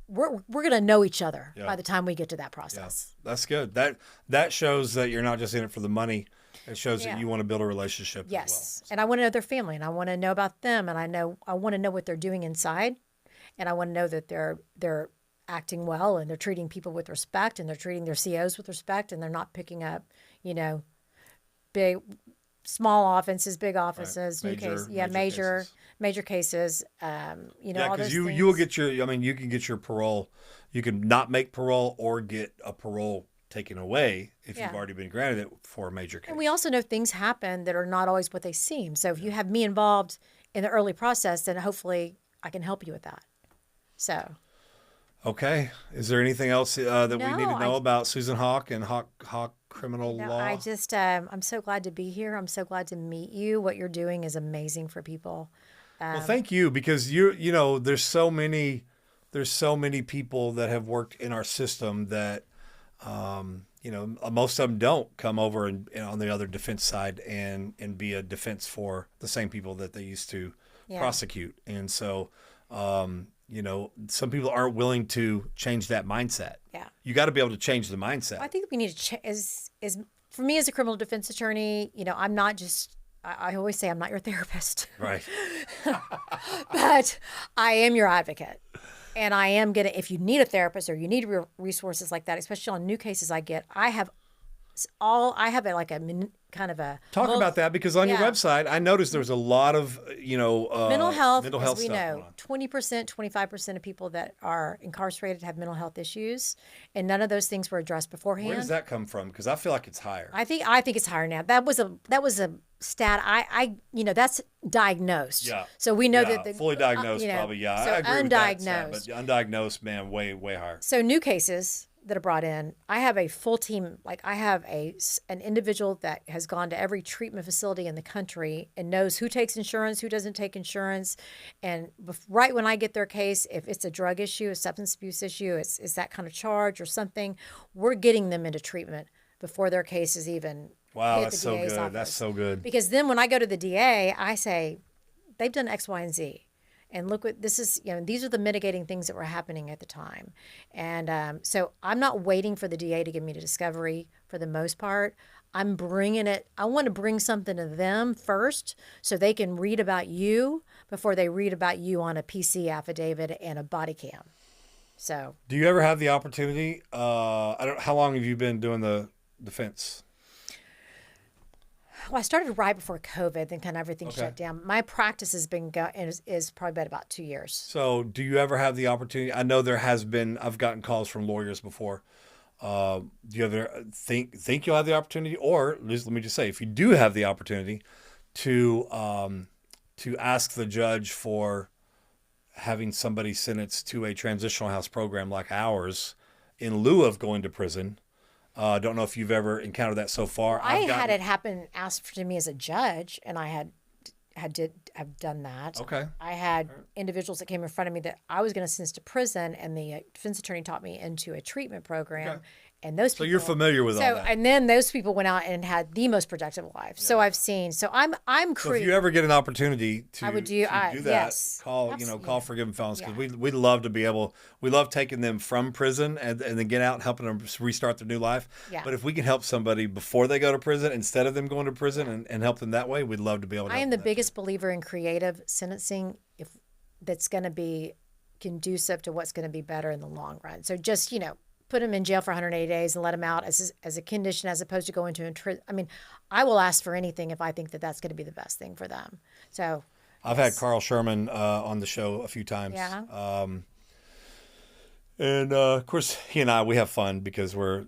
A: going to know each other by the time we get to that process.
B: Yeah. That's good. That shows that you're not just in it for the money. It shows that you want to build a relationship as well.
A: Yes. And I want to know their family, and I want to know about them, and I want to know what they're doing inside, and I want to know that they're acting well, and they're treating people with respect, and they're treating their COs with respect, and they're not picking up, small offenses, big offenses, new cases. Yeah, major cases.
B: Because you will get you can get your parole. You can not make parole or get a parole taken away if you've already been granted it for a major case.
A: And we also know things happen that are not always what they seem. So if you have me involved in the early process, then hopefully I can help you with that. So.
B: Okay. Is there anything else that we need to know about Susan Hawk and Hawk criminal law?
A: I just, I'm so glad to be here. I'm so glad to meet you. What you're doing is amazing for people.
B: Well, thank you, because there's so many people that have worked in our system that, most of them don't come over and on the other defense side and be a defense for the same people that they used to prosecute. And so, some people aren't willing to change that mindset. Yeah. You got to be able to change the mindset.
A: I think we need to for me as a criminal defense attorney, I'm not just, I always say I'm not your therapist.
B: Right.
A: But I am your advocate. And I am going to, if you need a therapist or you need resources like that, especially on new cases I get, I have kind of a
B: talk about that, because on your website, I noticed there was a lot of
A: mental health.
B: Mental health
A: as we
B: stuff
A: know, 20%, 25% of people that are incarcerated have mental health issues, and none of those things were addressed beforehand.
B: Where does that come from? Because I feel like it's higher.
A: I think it's higher now. That was a stat. I that's diagnosed.
B: Yeah.
A: So we know that
B: fully diagnosed probably. Yeah,
A: so
B: I agree
A: undiagnosed.
B: with that stat, but undiagnosed, man, way higher.
A: So new cases that are brought in, I have a full team. Like I have an individual that has gone to every treatment facility in the country and knows who takes insurance, who doesn't take insurance. And right when I get their case, if it's a drug issue, a substance abuse issue, it's that kind of charge or something, we're getting them into treatment before their case is even hit
B: that's
A: the
B: so
A: DA's
B: good.
A: office.
B: That's so good.
A: Because then when I go to the DA, I say, they've done X, Y, and Z. And look what this is, these are the mitigating things that were happening at the time. And so I'm not waiting for the DA to give me the discovery for the most part. I'm bringing it. I want to bring something to them first so they can read about you before they read about you on a PC affidavit and a body cam. So
B: do you ever have the opportunity? How long have you been doing the defense?
A: Well, I started right before COVID, then kind of everything shut down. My practice has been is probably been about 2 years.
B: So do you ever have the opportunity? I know there has been, I've gotten calls from lawyers before. Do you ever think you'll have the opportunity, or let me just say, if you do have the opportunity to ask the judge for having somebody sentenced to a transitional house program like ours in lieu of going to prison? Don't know if you've ever encountered that so far.
A: I had it happen, asked to me as a judge, and I have done that.
B: Okay.
A: I had individuals that came in front of me that I was going to sentence to prison, and the defense attorney taught me into a treatment program. Okay. And those people,
B: so you're familiar with all that.
A: And then those people went out and had the most productive life. Yeah. So I've seen. So I'm.
B: So if you ever get an opportunity to,
A: I would do that. Yes.
B: Call call Forgiven Felons, because we'd love to be able. We love taking them from prison and then get out and helping them restart their new life. Yeah. But if we can help somebody before they go to prison instead of them going to prison and help them that way, we'd love to be able to.
A: I am the biggest believer in creative sentencing, if that's going to be conducive to what's going to be better in the long run. So just put them in jail for 180 days and let them out as a condition, as opposed to going to I mean, I will ask for anything if I think that that's going to be the best thing for them. So
B: I've had Carl Sherman on the show a few times.
A: Yeah.
B: And of course, he and I, we have fun because we're,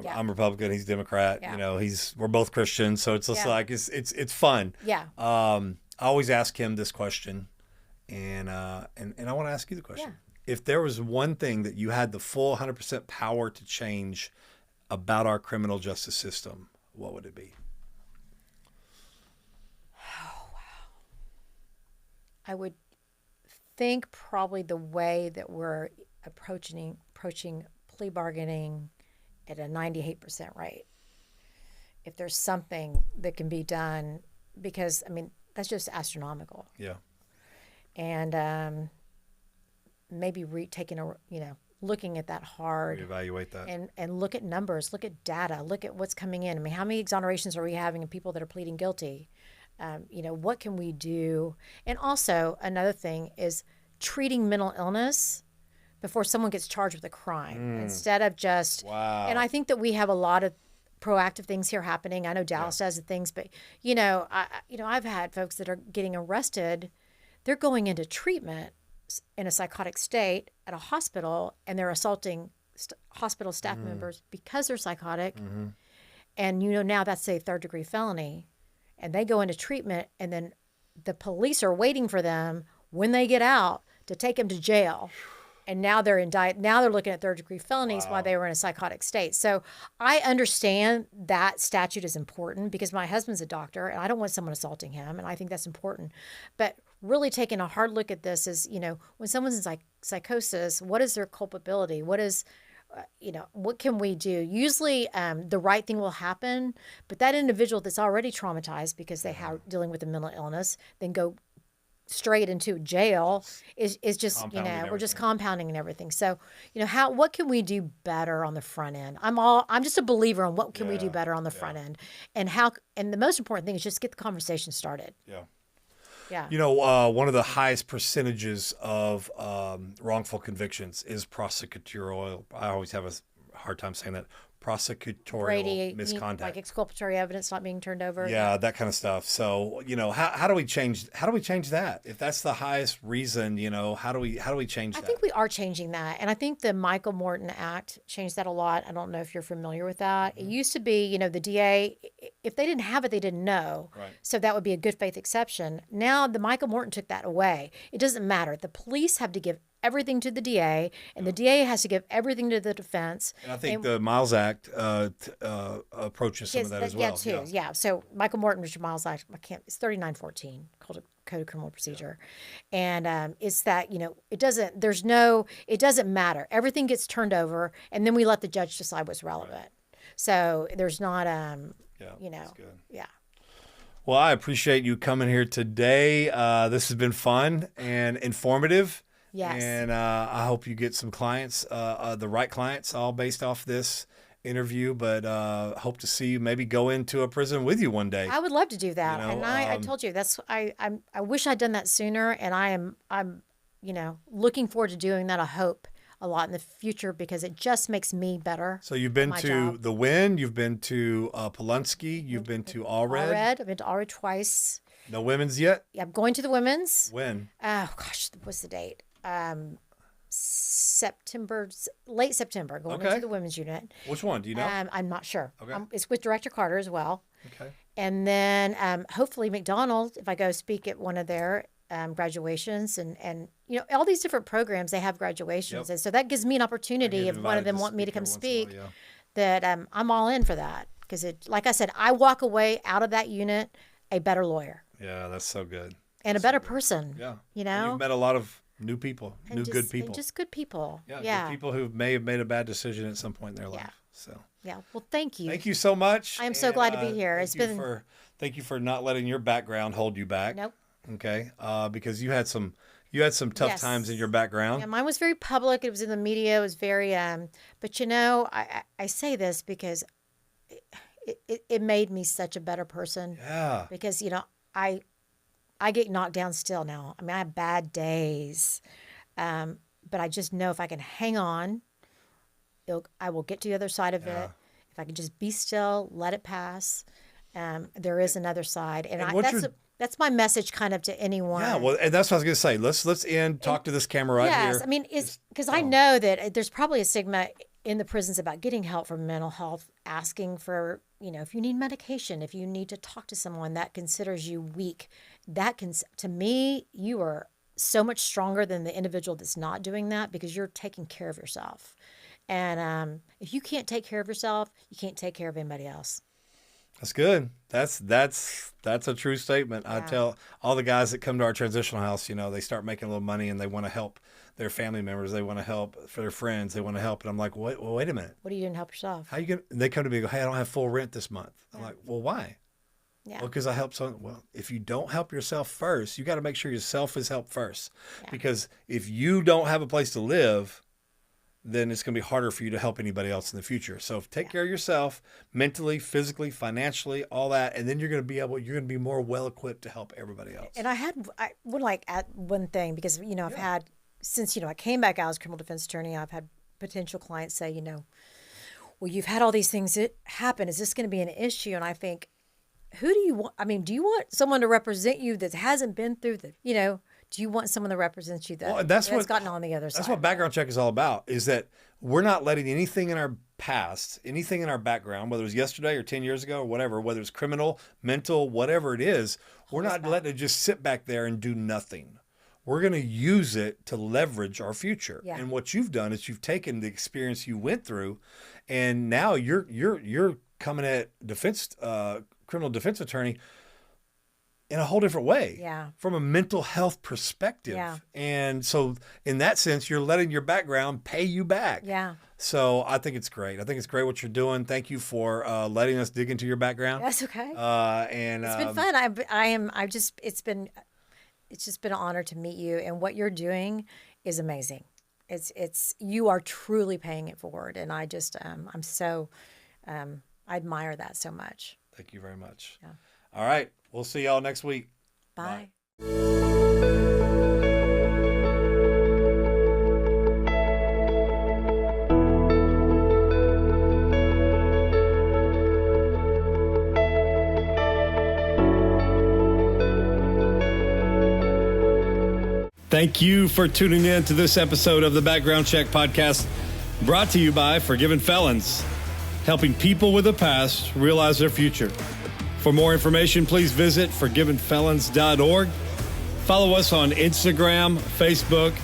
B: I'm Republican, he's Democrat. Yeah. We're both Christians, so it's just like it's fun.
A: Yeah.
B: I always ask him this question, and I want to ask you the question. Yeah. If there was one thing that you had the full 100% power to change about our criminal justice system, what would it be?
A: Oh, wow. I would think probably the way that we're approaching plea bargaining at a 98% rate. If there's something that can be done, because, that's just astronomical.
B: Yeah.
A: And, maybe looking at that hard,
B: reevaluate that,
A: and look at numbers, look at data, look at what's coming in. How many exonerations are we having of people that are pleading guilty? What can we do? And also another thing is treating mental illness before someone gets charged with a crime instead of just.
B: Wow.
A: And I think that we have a lot of proactive things here happening. I know Dallas does the things, but I've had folks that are getting arrested. They're going into treatment in a psychotic state at a hospital, and they're assaulting hospital staff members because they're psychotic. Mm-hmm. And now that's a 3rd-degree felony, and they go into treatment, and then the police are waiting for them when they get out to take them to jail. And now they're now they're looking at 3rd-degree felonies while they were in a psychotic state. So I understand that statute is important because my husband's a doctor and I don't want someone assaulting him, and I think that's important. But really taking a hard look at this is, when someone's in psychosis, what is their culpability? What is, what can we do? Usually the right thing will happen, but that individual that's already traumatized because they are dealing with a mental illness, then go straight into jail is just, we're just compounding and everything. So, what can we do better on the front end? I'm just a believer in what can we do better on the front end, and the most important thing is just get the conversation started.
B: Yeah.
A: Yeah.
B: One of the highest percentages of wrongful convictions is prosecutorial. I always have a hard time saying that. prosecutorial misconduct,
A: like exculpatory evidence not being turned over.
B: Yeah, that kind of stuff. So, how do we change that? If that's the highest reason, how do we change that?
A: I think we are changing that. And I think the Michael Morton Act changed that a lot. I don't know if you're familiar with that. It used to be, the DA, if they didn't have it, they didn't know.
B: Right.
A: So that would be a good faith exception. Now the Michael Morton took that away. It doesn't matter. The police have to give everything to the DA, and the DA has to give everything to the defense.
B: And I think the Miles Act approaches some of that as well.
A: Yeah. So Michael Morton, Richard Miles Act, it's 3914 called a Code of Criminal Procedure, and it's that it doesn't matter. Everything gets turned over, and then we let the judge decide what's relevant. Right. So there's not
B: that's good.
A: Yeah.
B: Well, I appreciate you coming here today. This has been fun and informative.
A: Yes.
B: And I hope you get some clients, the right clients, all based off this interview. But hope to see you maybe go into a prison with you one day.
A: I would love to do that. And I told you I wish I'd done that sooner. And I'm looking forward to doing that. I hope a lot in the future because it just makes me better.
B: So you've been to the Wynn, you've been to Pulaski, you've been to Allred.
A: I've been to Allred twice.
B: No women's yet?
A: Yeah, I'm going to the women's.
B: When?
A: Oh gosh, what's the date? September, late September, going into the women's unit.
B: Which one? Do you know?
A: I'm not sure.
B: Okay.
A: It's with Director Carter as well.
B: Okay.
A: And then hopefully McDonald's, if I go speak at one of their graduations and all these different programs, they have graduations. Yep. And so that gives me an opportunity if one of them want me to come speak, that I'm all in for that. Because like I said, I walk away out of that unit a better lawyer.
B: Yeah, that's so good.
A: And a better person.
B: Yeah.
A: And
B: you've met a lot of new people, good people.
A: Just good people.
B: Yeah. Good people who may have made a bad decision at some point in their life. So.
A: Yeah. Well, thank you.
B: Thank you so much.
A: I am so glad to be here.
B: Thank you for not letting your background hold you back.
A: Nope.
B: Okay. Because you had some tough times in your background.
A: Yeah, mine was very public. It was in the media. It was very but I say this because it made me such a better person.
B: Yeah.
A: Because I get knocked down still now. I mean, I have bad days. But I just know if I can hang on, I will get to the other side of it. If I can just be still, let it pass, there is another side. And that's my message kind of to anyone.
B: Yeah, well, and that's what I was going to say. Let's talk to this camera right here.
A: Yes, I mean, it's because I know that there's probably a stigma in the prisons about getting help for mental health, asking for, if you need medication, if you need to talk to someone that considers you weak, to me, you are so much stronger than the individual that's not doing that because you're taking care of yourself. And if you can't take care of yourself, you can't take care of anybody else.
B: That's good. That's a true statement. Yeah. I tell all the guys that come to our transitional house, they start making a little money and they want to help their family members. They want to help for their friends. They want to help. And I'm like, wait a minute.
A: What are you doing to help yourself?
B: How you going? They come to me and go, hey, I don't have full rent this month. I'm like, well, why?
A: Yeah.
B: Well, because I help someone. Well, if you don't help yourself first, you got to make sure yourself is helped first. Yeah. Because if you don't have a place to live, then it's going to be harder for you to help anybody else in the future. So take care of yourself mentally, physically, financially, all that. And then you're going to be more well-equipped to help everybody else.
A: And I would like add one thing because, I've had, since, I came back out as criminal defense attorney, I've had potential clients say, well, you've had all these things that happen. Is this going to be an issue? And I think, who do you want? I mean, do you want someone to represent you that hasn't been through do you want someone that represents you that's gotten on the other side?
B: That's what background check is all about, is that we're not letting anything in our past, anything in our background, whether it was yesterday or 10 years ago or whatever, whether it's criminal, mental, whatever it is, we're not letting it just sit back there and do nothing. We're going to use it to leverage our future. Yeah. And what you've done is you've taken the experience you went through, and now you're coming at criminal defense attorney in a whole different way, from a mental health perspective. Yeah. And so in that sense, you're letting your background pay you back. Yeah. So I think it's great. I think it's great what you're doing. Thank you for letting us dig into your background.
A: That's okay.
B: And
A: it's been fun. It's just been an honor to meet you, and what you're doing is amazing. You are truly paying it forward. And I just, I'm so, I admire that so much.
B: Thank you very much. Yeah. All right. We'll see y'all next week.
A: Bye.
C: Thank you for tuning in to this episode of the Background Check Podcast, brought to you by Forgiven Felons, helping people with a past realize their future. For more information, please visit forgivenfelons.org. Follow us on Instagram, Facebook,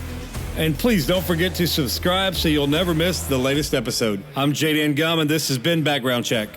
C: and please don't forget to subscribe so you'll never miss the latest episode. I'm Jay Dan, and this has been Background Check.